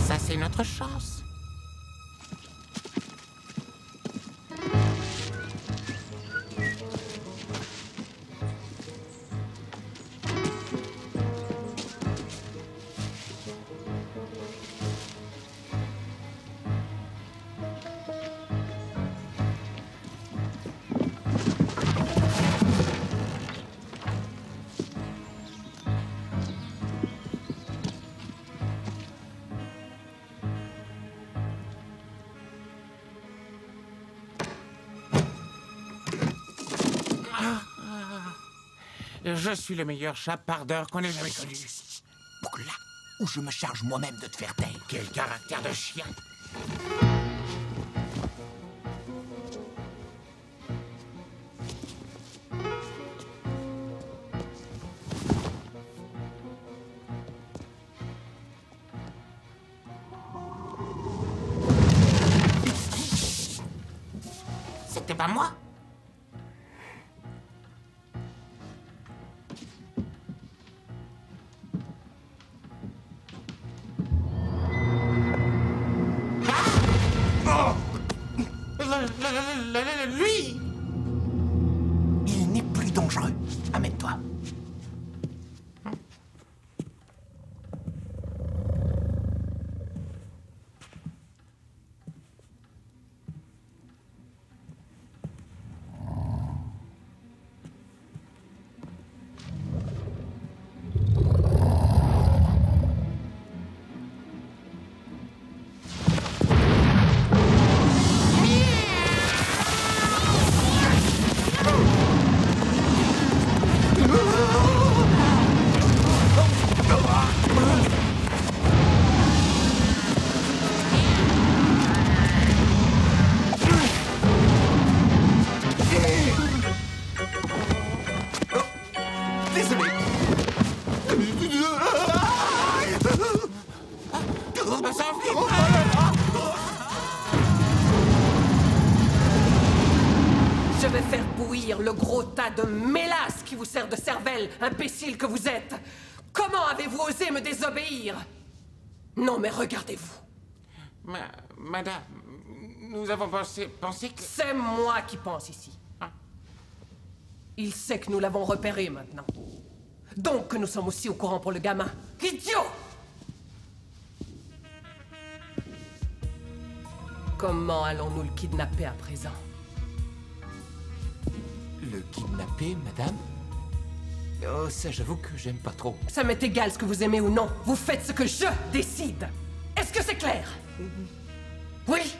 Ça, c'est notre chance. Je suis le meilleur chapardeur qu'on ait jamais connu. Pour que là où je me charge moi-même de te faire taire. Quel caractère de chien! C'était pas moi? Lui! Il n'est plus dangereux. Amène-toi. Désolé. Je vais faire bouillir le gros tas de mélasse qui vous sert de cervelle, imbécile que vous êtes. Comment avez-vous osé me désobéir? Non, mais regardez-vous. Madame, nous avons pensé que... C'est moi qui pense ici. Il sait que nous l'avons repéré maintenant. Donc que nous sommes aussi au courant pour le gamin. Idiot! Comment allons-nous le kidnapper à présent? Le kidnapper, madame? Oh, ça, j'avoue que j'aime pas trop. Ça m'est égal ce que vous aimez ou non. Vous faites ce que je décide. Est-ce que c'est clair? Oui?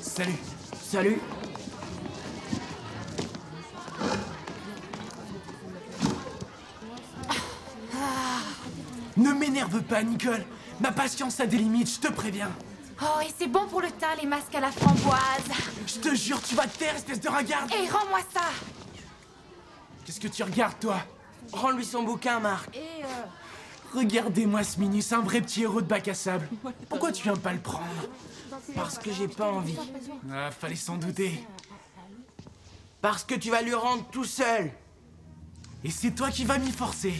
Salut. Salut. Ne m'énerve pas, Nicole. Ma patience a des limites, je te préviens. Oh, et c'est bon pour le teint, les masques à la framboise. Je te jure, tu vas te taire, espèce de ringarde. Et rends-moi ça. Qu'est-ce que tu regardes, toi? Rends-lui son bouquin, Marc. Regardez-moi ce Minus, un vrai petit héros de bac à sable. Pourquoi tu viens pas le prendre? Parce que j'ai pas envie. Ah, fallait s'en douter. Parce que tu vas lui rendre tout seul. Et c'est toi qui vas m'y forcer.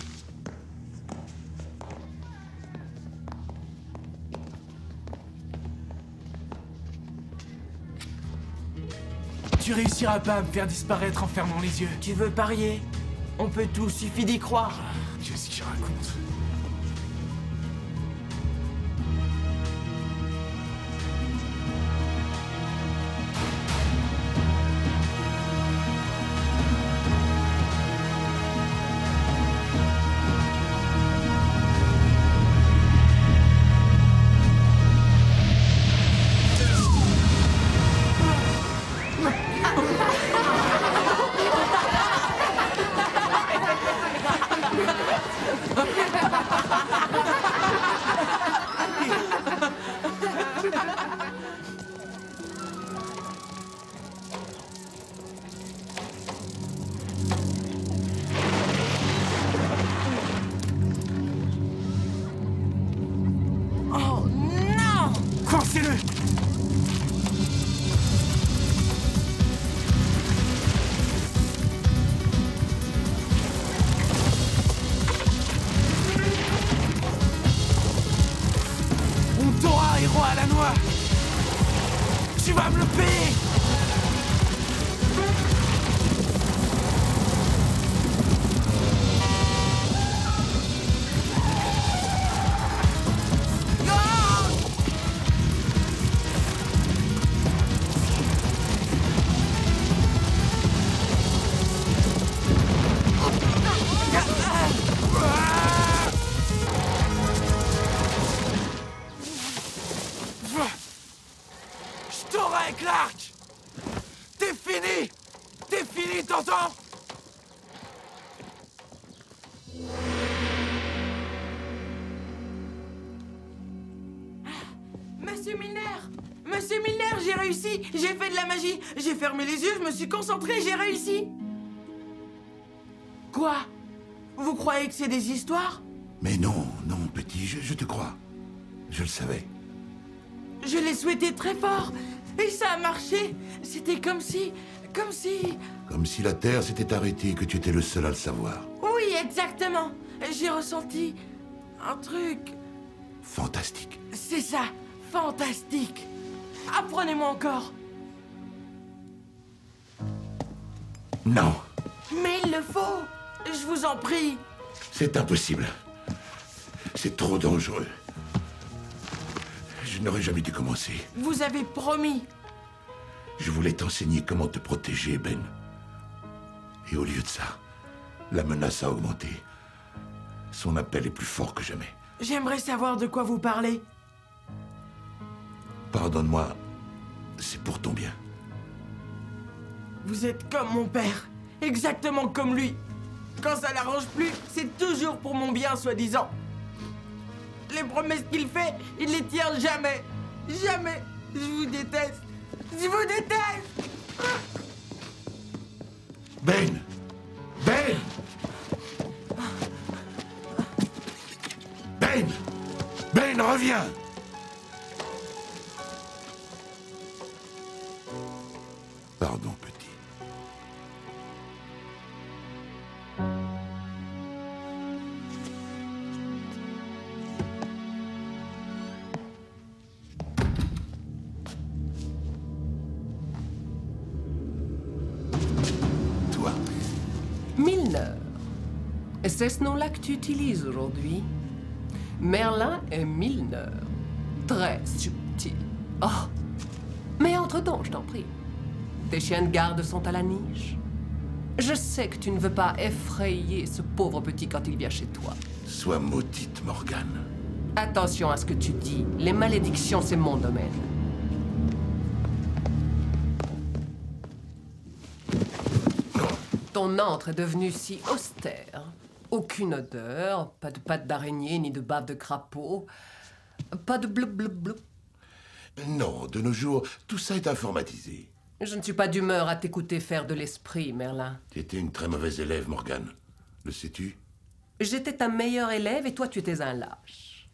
Tu réussiras pas à me faire disparaître en fermant les yeux. Tu veux parier? On peut tout, suffit d'y croire. Qu'est-ce qu'il raconte? Oh non! Coincez-le! On t'aura, héros à la noix! Tu vas me le payer! Je t'aurai, Clark! T'es fini! T'es fini, t'entends? Monsieur Milner! Monsieur Milner, j'ai réussi! J'ai fait de la magie! J'ai fermé les yeux, je me suis concentré, j'ai réussi! Quoi? Vous croyez que c'est des histoires? Mais non, non, petit, je te crois. Je le savais. Je l'ai souhaité très fort! Et ça a marché! C'était comme si... Comme si la Terre s'était arrêtée et que tu étais le seul à le savoir. Oui, exactement! J'ai ressenti... un truc... Fantastique. C'est ça! Fantastique! Apprenez-moi encore! Non, Mais il le faut! Je vous en prie! c'est impossible. C'est trop dangereux. Je n'aurais jamais dû commencer. Vous avez promis! Je voulais t'enseigner comment te protéger, Ben. Et au lieu de ça, la menace a augmenté. Son appel est plus fort que jamais. J'aimerais savoir de quoi vous parlez. Pardonne-moi, c'est pour ton bien. Vous êtes comme mon père. Exactement comme lui. Quand ça l'arrange plus, c'est toujours pour mon bien, soi-disant. Les promesses qu'il fait, il les tient jamais. Jamais. Je vous déteste. Je vous déteste. Ben! Ben! Ben! Ben, reviens! Pardon, petit. Toi. Milner. C'est ce nom-là que tu utilises aujourd'hui. Merlin et Milner. Très subtil. Oh! Mais entre-temps, je t'en prie. Tes chiens de garde sont à la niche. Je sais que tu ne veux pas effrayer ce pauvre petit quand il vient chez toi. Sois maudite, Morgane. Attention à ce que tu dis. Les malédictions, c'est mon domaine. Ton antre est devenu si austère. Aucune odeur, pas de pattes d'araignée ni de bave de crapaud. Pas de blub blub blub. Non, de nos jours, tout ça est informatisé. Je ne suis pas d'humeur à t'écouter faire de l'esprit, Merlin. Tu étais une très mauvaise élève, Morgane. Le sais-tu? J'étais ta meilleure élève et toi, tu étais un lâche.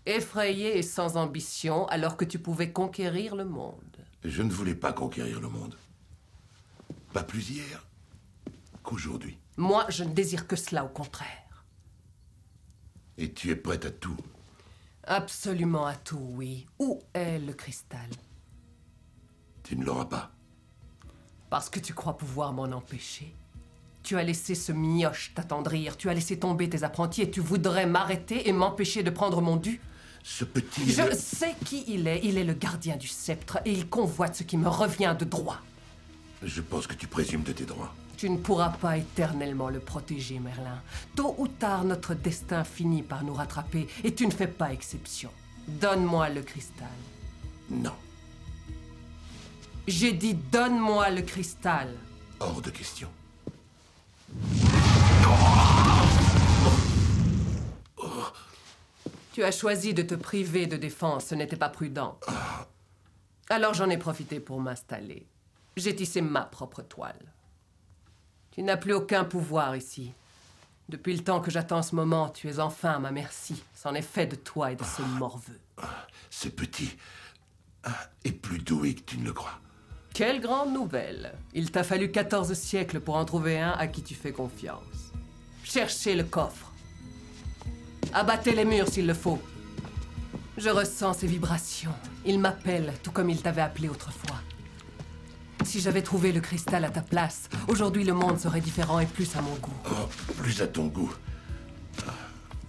Effrayé et sans ambition, alors que tu pouvais conquérir le monde. Je ne voulais pas conquérir le monde. Pas plus hier qu'aujourd'hui. Moi, je ne désire que cela, au contraire. Et tu es prête à tout? Absolument à tout, oui. Où est le cristal? Tu ne l'auras pas. Parce que tu crois pouvoir m'en empêcher. Tu as laissé ce mioche t'attendrir, tu as laissé tomber tes apprentis et tu voudrais m'arrêter et m'empêcher de prendre mon dû? Ce petit... Je sais qui il est le gardien du sceptre et il convoite ce qui me revient de droit. Je pense que tu présumes de tes droits. Tu ne pourras pas éternellement le protéger, Merlin. Tôt ou tard, notre destin finit par nous rattraper et tu ne fais pas exception. Donne-moi le cristal. Non. J'ai dit donne-moi le cristal. Hors de question. Tu as choisi de te priver de défense, ce n'était pas prudent. Alors j'en ai profité pour m'installer. J'ai tissé ma propre toile. Tu n'as plus aucun pouvoir ici. Depuis le temps que j'attends ce moment, tu es enfin à ma merci. C'en est fait de toi et de ce morveux. Ce petit est plus doué que tu ne le crois. Quelle grande nouvelle. Il t'a fallu 14 siècles pour en trouver un à qui tu fais confiance. Cherchez le coffre. Abattez les murs s'il le faut. Je ressens ses vibrations. Il m'appelle, tout comme il t'avait appelé autrefois. Si j'avais trouvé le cristal à ta place, aujourd'hui le monde serait différent et plus à mon goût. Oh, plus à ton goût.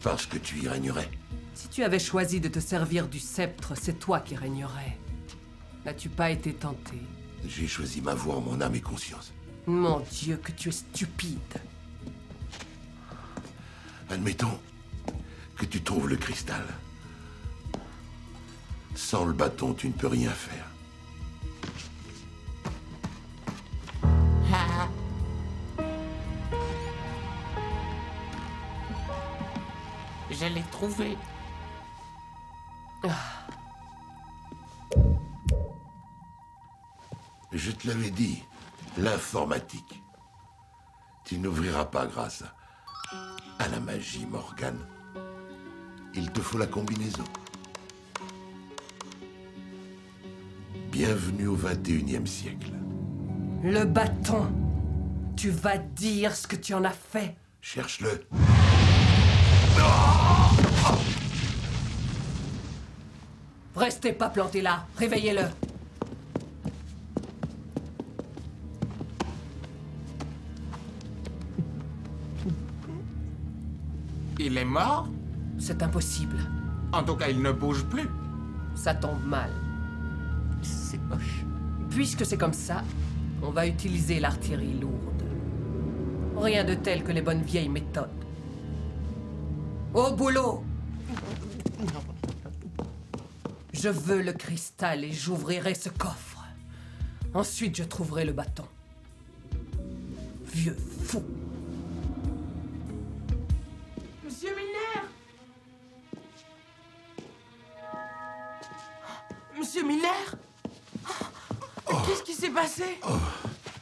Parce que tu y régnerais. Si tu avais choisi de te servir du sceptre, c'est toi qui régnerais. N'as-tu pas été tenté? J'ai choisi ma voie en mon âme et conscience. Mon Dieu, que tu es stupide. Admettons que tu trouves le cristal. Sans le bâton, tu ne peux rien faire. Je l'ai trouvé. Je te l'avais dit, l'informatique. Tu n'ouvriras pas grâce à la magie, Morgane. Il te faut la combinaison. Bienvenue au 21e siècle. Le bâton. Tu vas dire ce que tu en as fait. Cherche-le. Restez pas planté là. Réveillez-le. Il est mort? C'est impossible. En tout cas, il ne bouge plus. Ça tombe mal. C'est moche. Puisque c'est comme ça, on va utiliser l'artillerie lourde. Rien de tel que les bonnes vieilles méthodes. Au boulot! Je veux le cristal et j'ouvrirai ce coffre. Ensuite, je trouverai le bâton. Vieux fou! Monsieur Milner! Monsieur Miller? Qu'est-ce qui s'est passé?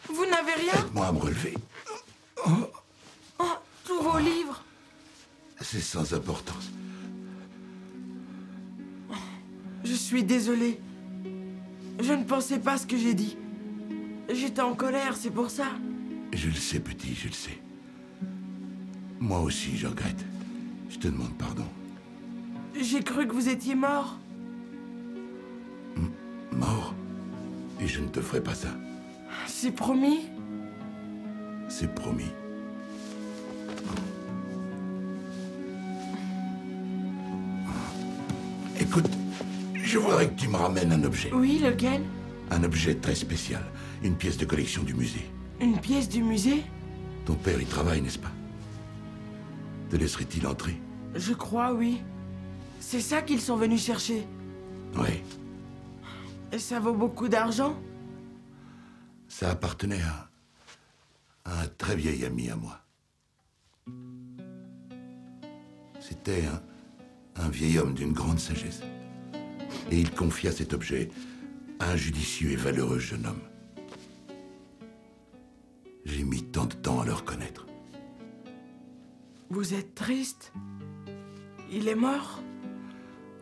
Vous n'avez rien? Aide-moi à me relever. Tous vos livres. C'est sans importance. Je suis désolé. Je ne pensais pas ce que j'ai dit. J'étais en colère, c'est pour ça. Je le sais, petit, je le sais. Moi aussi, je regrette. Je te demande pardon. J'ai cru que vous étiez mort. Mort? Et je ne te ferai pas ça. C'est promis? C'est promis. Écoute, je voudrais que tu me ramènes un objet. Oui, lequel? Un objet très spécial. Une pièce de collection du musée. Une pièce du musée? Ton père y travaille, n'est-ce pas? Te laisserait-il entrer? Je crois, oui. C'est ça qu'ils sont venus chercher. Oui. Et ça vaut beaucoup d'argent? Ça appartenait à un très vieil ami à moi. C'était un vieil homme d'une grande sagesse. Et il confia cet objet à un judicieux et valeureux jeune homme. J'ai mis tant de temps à le reconnaître. Vous êtes triste? Il est mort?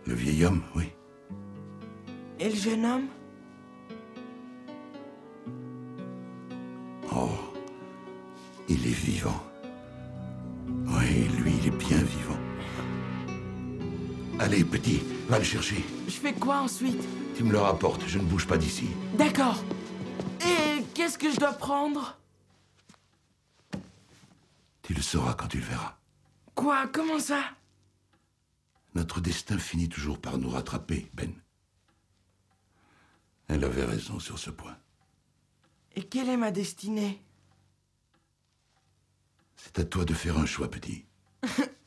Le vieil homme, oui. Et le jeune homme? Oh, il est vivant. Oui, lui, il est bien vivant. Allez, petit, va le chercher. Je fais quoi ensuite? Tu me le rapportes, je ne bouge pas d'ici. D'accord. Et qu'est-ce que je dois prendre? Tu le sauras quand tu le verras. Quoi? Comment ça? Notre destin finit toujours par nous rattraper, Ben. Elle avait raison sur ce point. Et quelle est ma destinée? C'est à toi de faire un choix, petit.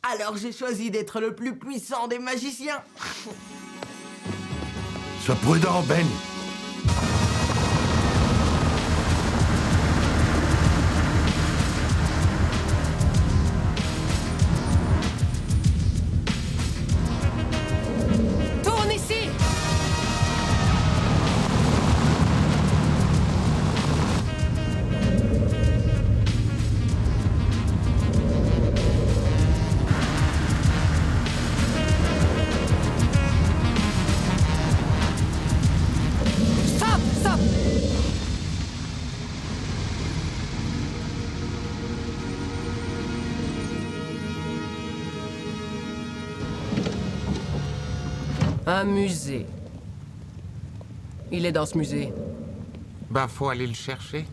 Alors j'ai choisi d'être le plus puissant des magiciens. Sois prudent, Ben. Tourne ici! Stop! Stop! Un musée. Il est dans ce musée. Bah, faut aller le chercher.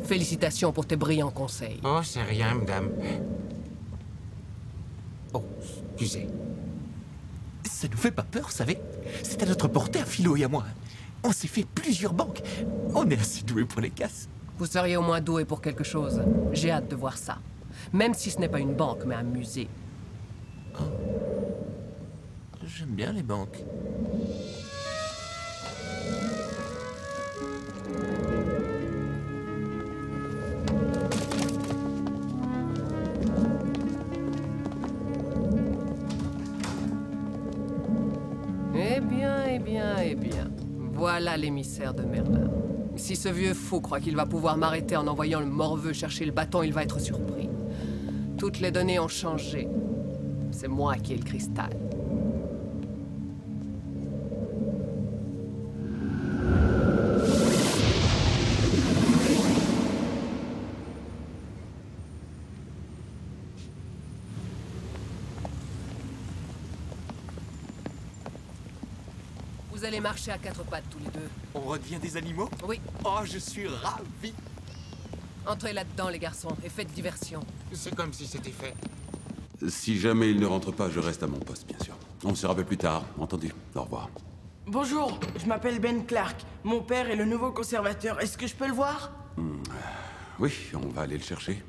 Félicitations pour tes brillants conseils. Oh, c'est rien, madame. Oh, excusez. Ça nous fait pas peur, vous savez? C'est à notre portée, à Philo et à moi. On s'est fait plusieurs banques. On est assez doués pour les casses. Vous seriez au moins doué pour quelque chose. J'ai hâte de voir ça. Même si ce n'est pas une banque, mais un musée. J'aime bien les banques. Eh bien, eh bien, eh bien. Voilà l'émissaire de Merlin. Si ce vieux fou croit qu'il va pouvoir m'arrêter en envoyant le morveux chercher le bâton, il va être surpris. Toutes les données ont changé. C'est moi qui ai le cristal. Vous allez marcher à quatre pattes tous les deux. On redevient des animaux? Oui. Oh, je suis ravi. Entrez là-dedans, les garçons, et faites diversion. C'est comme si c'était fait. Si jamais il ne rentre pas, je reste à mon poste, bien sûr. On se rappelle plus tard, entendu. Au revoir. Bonjour, je m'appelle Ben Clark. Mon père est le nouveau conservateur. Est-ce que je peux le voir? Oui, on va aller le chercher.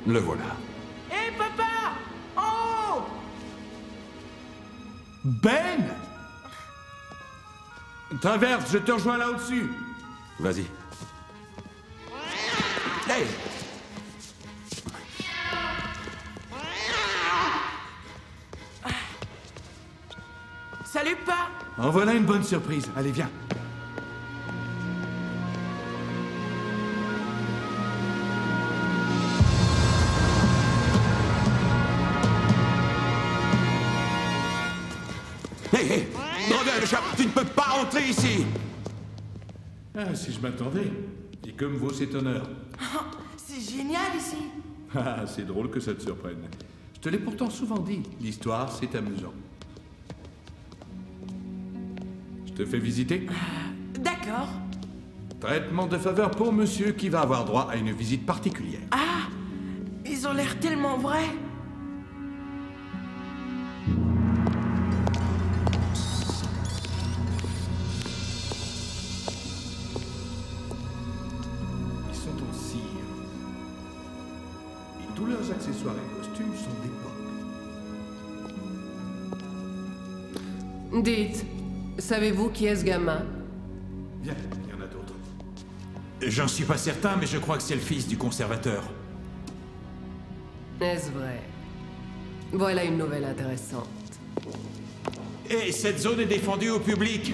Le voilà. Hé, papa! En haut! Ben! Traverse, je te rejoins là au-dessus. Vas-y. Hey! Salut, pas. En voilà une bonne surprise. Allez, viens. Hé, hé! Bordel, tu ne peux pas entrer ici! Ah, si je m'attendais. Et comme vaut cet honneur. Oh, c'est génial ici. Ah, c'est drôle que ça te surprenne. Je te l'ai pourtant souvent dit. L'histoire, c'est amusant. Je te fais visiter? D'accord. Traitement de faveur pour monsieur qui va avoir droit à une visite particulière. Ah, ils ont l'air tellement vrais. Ils sont en cire. Et tous leurs accessoires et costumes sont d'époque. Dites, savez-vous qui est ce gamin? Bien, il y en a d'autres. J'en suis pas certain, mais je crois que c'est le fils du conservateur. Est-ce vrai? Voilà une nouvelle intéressante. Et cette zone est défendue au public.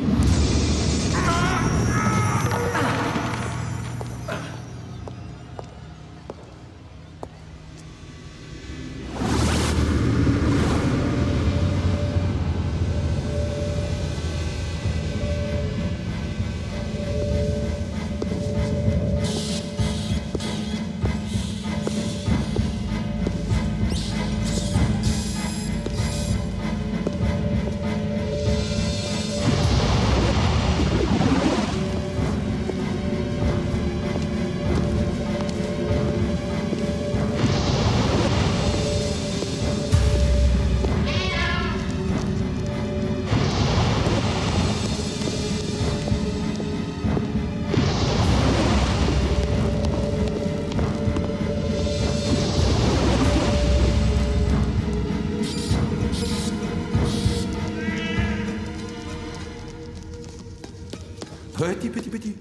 Petit.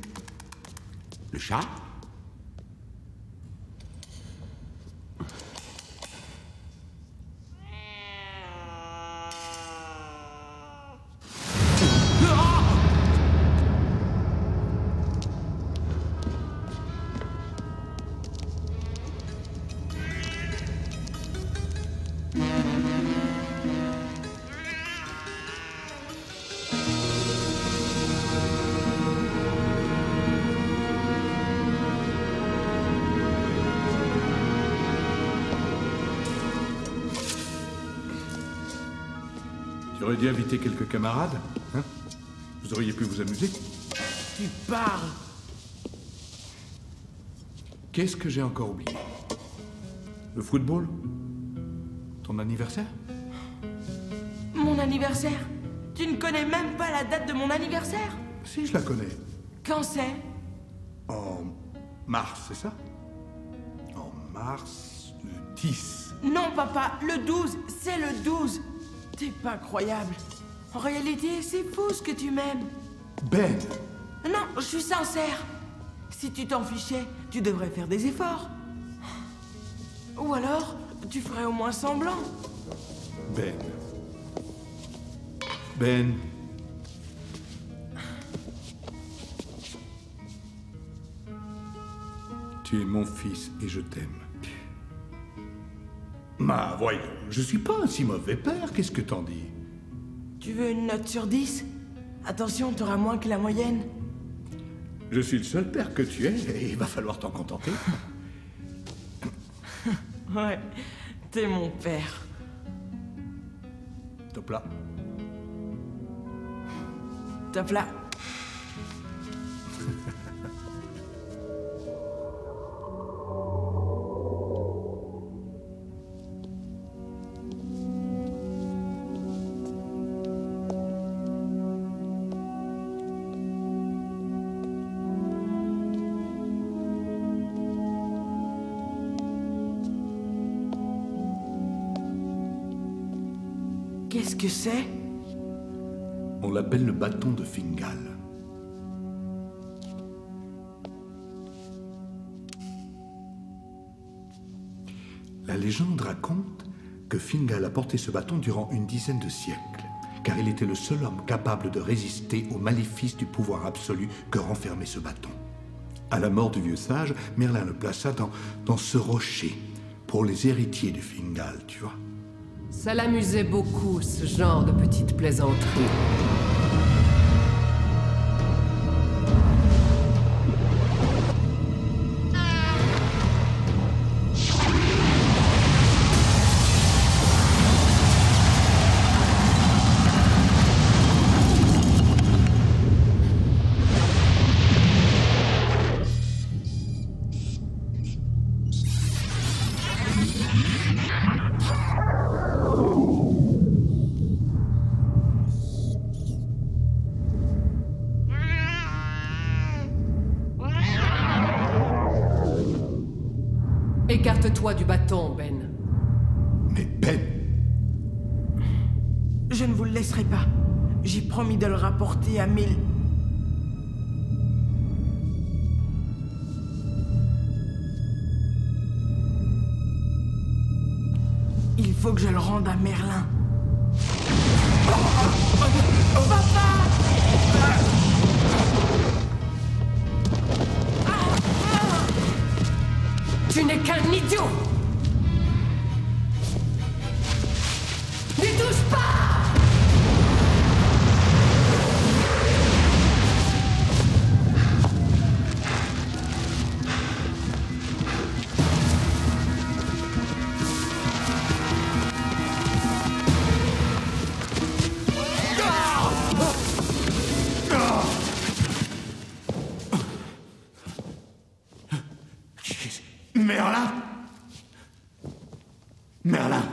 Le chat? Tu aurais dû inviter quelques camarades, hein? Vous auriez pu vous amuser. Tu parles. Qu'est-ce que j'ai encore oublié? Le football? Ton anniversaire? Mon anniversaire? Tu ne connais même pas la date de mon anniversaire? Si, je la connais. Quand c'est? En mars, c'est ça? En mars, le 10. Non, papa, le 12, c'est le 12. T'es pas croyable. En réalité, c'est fou ce que tu m'aimes. Ben! Non, je suis sincère. Si tu t'en fichais, tu devrais faire des efforts. Ou alors, tu ferais au moins semblant. Ben. Ben. Tu es mon fils et je t'aime. Ma, voyons, je suis pas un si mauvais père, qu'est-ce que t'en dis? Tu veux une note sur 10? Attention, t'auras moins que la moyenne. Je suis le seul père que tu es et il va falloir t'en contenter. Ouais, t'es mon père. Top là. Top là. Qu'est-ce que c'est? On l'appelle le bâton de Fingal. La légende raconte que Fingal a porté ce bâton durant une dizaine de siècles, car il était le seul homme capable de résister aux maléfices du pouvoir absolu que renfermait ce bâton. À la mort du vieux sage, Merlin le plaça dans ce rocher, pour les héritiers de Fingal, tu vois. Ça l'amusait beaucoup, ce genre de petite plaisanterie. Écarte-toi du bâton, Ben. Mais Ben... Je ne vous le laisserai pas. J'ai promis de le rapporter à Mille. Il faut que je le rende à Merlin. Tu n'es qu'un idiot! N'y touche pas! Merlin! Merlin!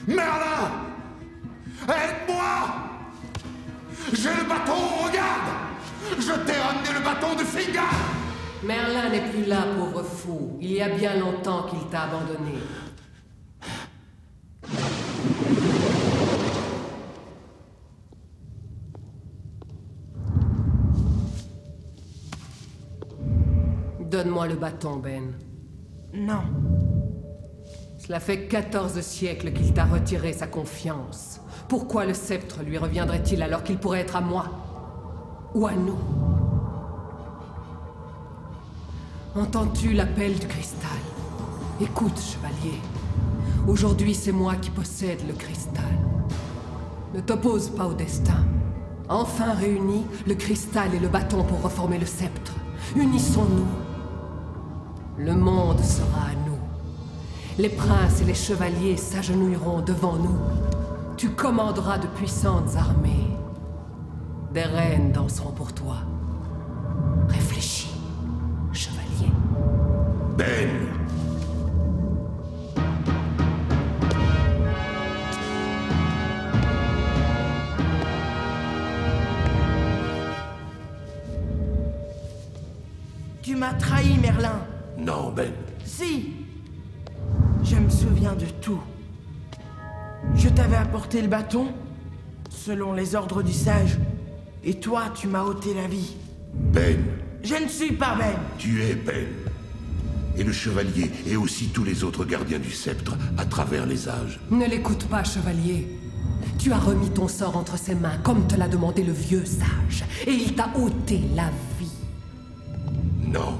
Merlin! Aide-moi! J'ai le bâton, regarde! Je t'ai ramené le bâton de Fingal! Merlin n'est plus là, pauvre fou. Il y a bien longtemps qu'il t'a abandonné. Donne-moi le bâton, Ben. Non. Cela fait 14 siècles qu'il t'a retiré sa confiance. Pourquoi le sceptre lui reviendrait-il alors qu'il pourrait être à moi? Ou à nous? Entends-tu l'appel du cristal? Écoute, chevalier. Aujourd'hui, c'est moi qui possède le cristal. Ne t'oppose pas au destin. Enfin réunis, le cristal et le bâton pour reformer le sceptre. Unissons-nous. Le monde sera à nous. Les princes et les chevaliers s'agenouilleront devant nous. Tu commanderas de puissantes armées. Des reines danseront pour toi. Réfléchis, chevalier. Ben! Tu m'as trahi, Merlin. Non, Ben. Si. Je me souviens de tout. Je t'avais apporté le bâton, selon les ordres du sage. Et toi, tu m'as ôté la vie. Ben. Je ne suis pas Ben. Tu es Ben. Et le chevalier, et aussi tous les autres gardiens du sceptre, à travers les âges. Ne l'écoute pas, chevalier. Tu as remis ton sort entre ses mains, comme te l'a demandé le vieux sage. Et il t'a ôté la vie. Non.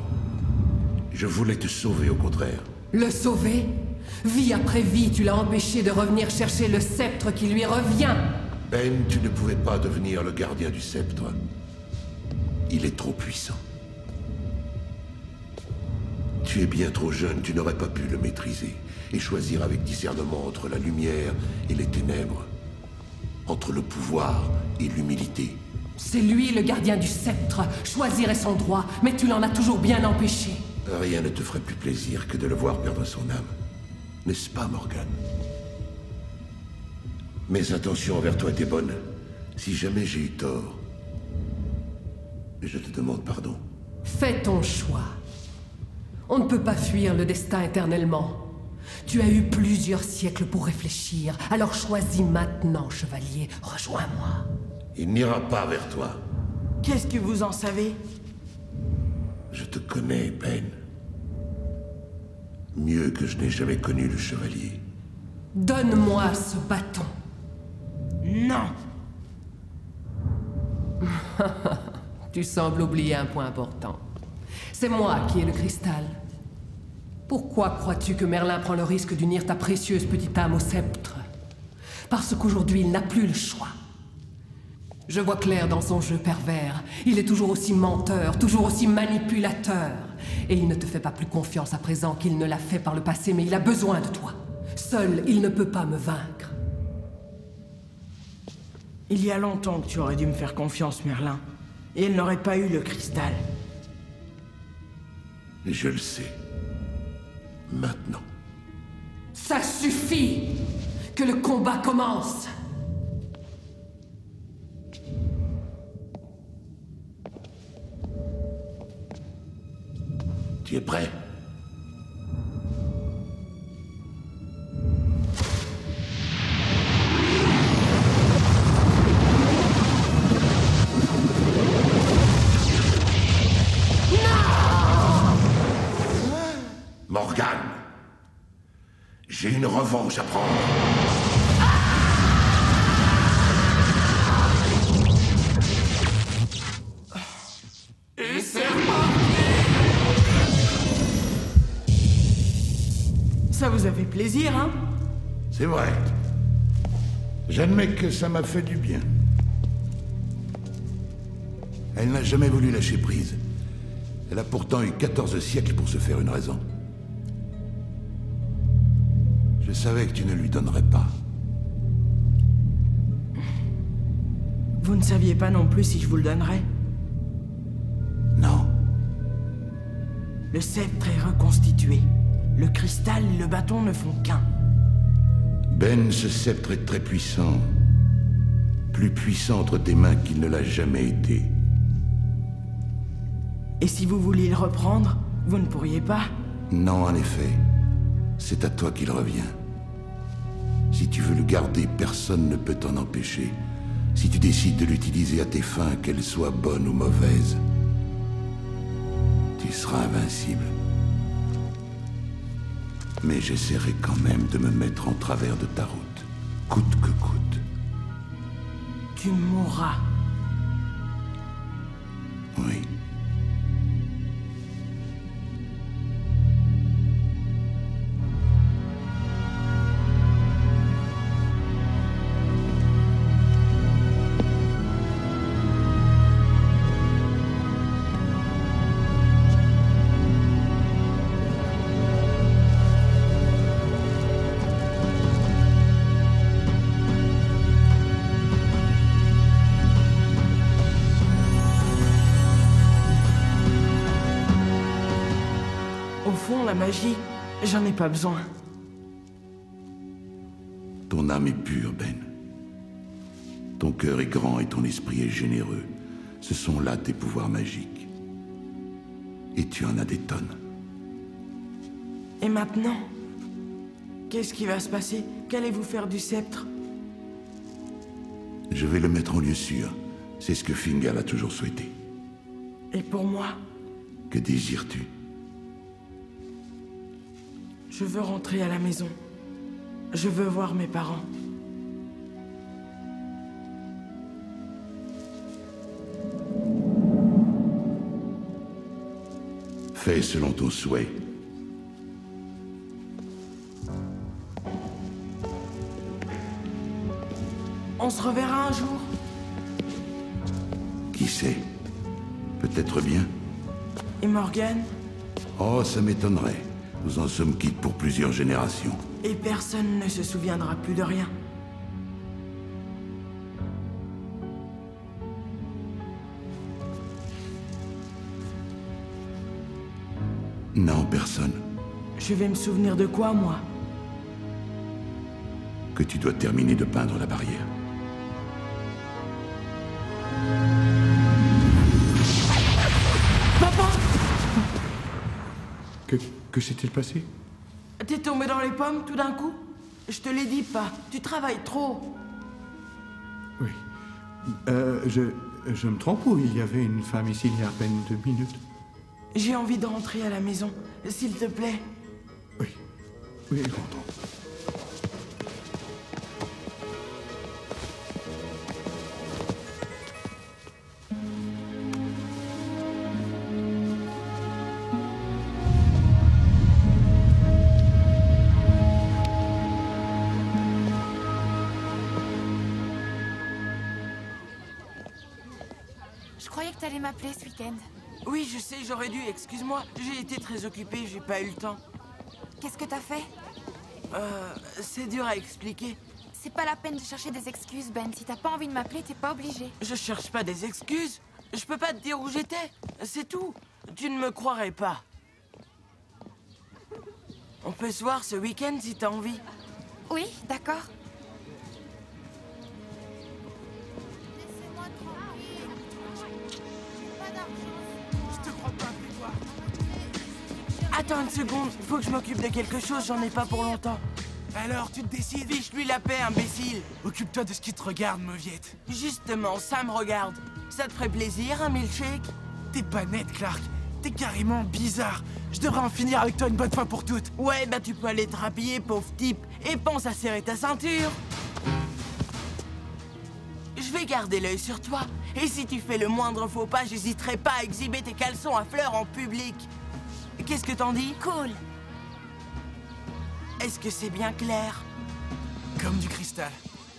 Je voulais te sauver, au contraire. Le sauver? Vie après vie, tu l'as empêché de revenir chercher le sceptre qui lui revient. Ben, tu ne pouvais pas devenir le gardien du sceptre. Il est trop puissant. Tu es bien trop jeune, tu n'aurais pas pu le maîtriser. Et choisir avec discernement entre la lumière et les ténèbres. Entre le pouvoir et l'humilité. C'est lui le gardien du sceptre. Choisir est son droit, mais tu l'en as toujours bien empêché. Rien ne te ferait plus plaisir que de le voir perdre son âme. N'est-ce pas, Morgane? Mes intentions envers toi étaient bonnes. Si jamais j'ai eu tort, je te demande pardon. Fais ton choix. On ne peut pas fuir le destin éternellement. Tu as eu plusieurs siècles pour réfléchir, alors choisis maintenant, chevalier. Rejoins-moi. Il n'ira pas vers toi. Qu'est-ce que vous en savez? Je te connais, Ben. Mieux que je n'ai jamais connu le chevalier. Donne-moi ce bâton. Non. Tu sembles oublier un point important. C'est moi qui ai le cristal. Pourquoi crois-tu que Merlin prend le risque d'unir ta précieuse petite âme au sceptre? Parce qu'aujourd'hui, il n'a plus le choix. Je vois clair dans son jeu pervers. Il est toujours aussi menteur, toujours aussi manipulateur. Et il ne te fait pas plus confiance à présent qu'il ne l'a fait par le passé, mais il a besoin de toi. Seul, il ne peut pas me vaincre. Il y a longtemps que tu aurais dû me faire confiance, Merlin. Et elle n'aurait pas eu le cristal. Je le sais. Maintenant. Ça suffit! Que le combat commence! Tu es prêt? Morgane, j'ai une revanche à prendre. Et c'est reparti! Ça vous a fait plaisir, hein? C'est vrai. J'admets que ça m'a fait du bien. Elle n'a jamais voulu lâcher prise. Elle a pourtant eu 14 siècles pour se faire une raison. Je savais que tu ne lui donnerais pas. Vous ne saviez pas non plus si je vous le donnerais? Non. Le sceptre est reconstitué. Le cristal et le bâton ne font qu'un. Ben, ce sceptre est très puissant. Plus puissant entre tes mains qu'il ne l'a jamais été. Et si vous vouliez le reprendre, vous ne pourriez pas? Non, en effet. C'est à toi qu'il revient. Si tu veux le garder, personne ne peut t'en empêcher. Si tu décides de l'utiliser à tes fins, qu'elles soient bonnes ou mauvaises, tu seras invincible. Mais j'essaierai quand même de me mettre en travers de ta route, coûte que coûte. Tu mourras. Oui. La magie, j'en ai pas besoin. Ton âme est pure, Ben. Ton cœur est grand et ton esprit est généreux. Ce sont là tes pouvoirs magiques. Et tu en as des tonnes. Et maintenant? Qu'est-ce qui va se passer? Qu'allez-vous faire du sceptre? Je vais le mettre en lieu sûr. C'est ce que Fingal a toujours souhaité. Et pour moi? Que désires-tu? Je veux rentrer à la maison. Je veux voir mes parents. Fais selon ton souhait. On se reverra un jour? Qui sait? Peut-être bien. Et Morgane? Oh, ça m'étonnerait. Nous en sommes quittes pour plusieurs générations. Et personne ne se souviendra plus de rien. Non, personne. Je vais me souvenir de quoi, moi? Que tu dois terminer de peindre la barrière. Papa! Que s'est-il passé? T'es tombé dans les pommes tout d'un coup? Je te l'ai dit pas. Tu travailles trop. Oui. Je me trompe ou il y avait une femme ici il y a à peine 2 minutes? J'ai envie de rentrer à la maison, s'il te plaît. Oui. Oui, rentrons. Je croyais que t'allais m'appeler ce week-end. Oui, je sais, j'aurais dû. Excuse-moi, j'ai été très occupée, j'ai pas eu le temps. Qu'est-ce que t'as fait? C'est dur à expliquer. C'est pas la peine de chercher des excuses, Ben. Si t'as pas envie de m'appeler, t'es pas obligé. Je cherche pas des excuses. Je peux pas te dire où j'étais. C'est tout. Tu ne me croirais pas. On peut se voir ce week-end si t'as envie. Oui, d'accord. Attends une seconde, faut que je m'occupe de quelque chose, j'en ai pas pour longtemps. Alors, tu te décides? Fiche-lui la paix, imbécile. Occupe-toi de ce qui te regarde, mauviette. Justement, ça me regarde. Ça te ferait plaisir, un milkshake? T'es pas net, Clark. T'es carrément bizarre. Je devrais en finir avec toi une bonne fois pour toutes. Ouais, bah tu peux aller te rhabiller, pauvre type, et pense à serrer ta ceinture. Je vais garder l'œil sur toi, et si tu fais le moindre faux pas, j'hésiterai pas à exhiber tes caleçons à fleurs en public. Qu'est-ce que t'en dis? Cool. Est-ce que c'est bien clair? Comme du cristal.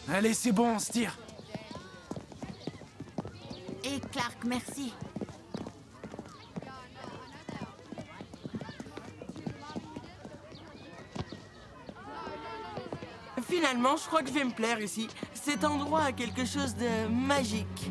Allez, c'est bon, on se tire. Et Clark, merci. Finalement, je crois que je vais me plaire ici. Cet endroit a quelque chose de magique.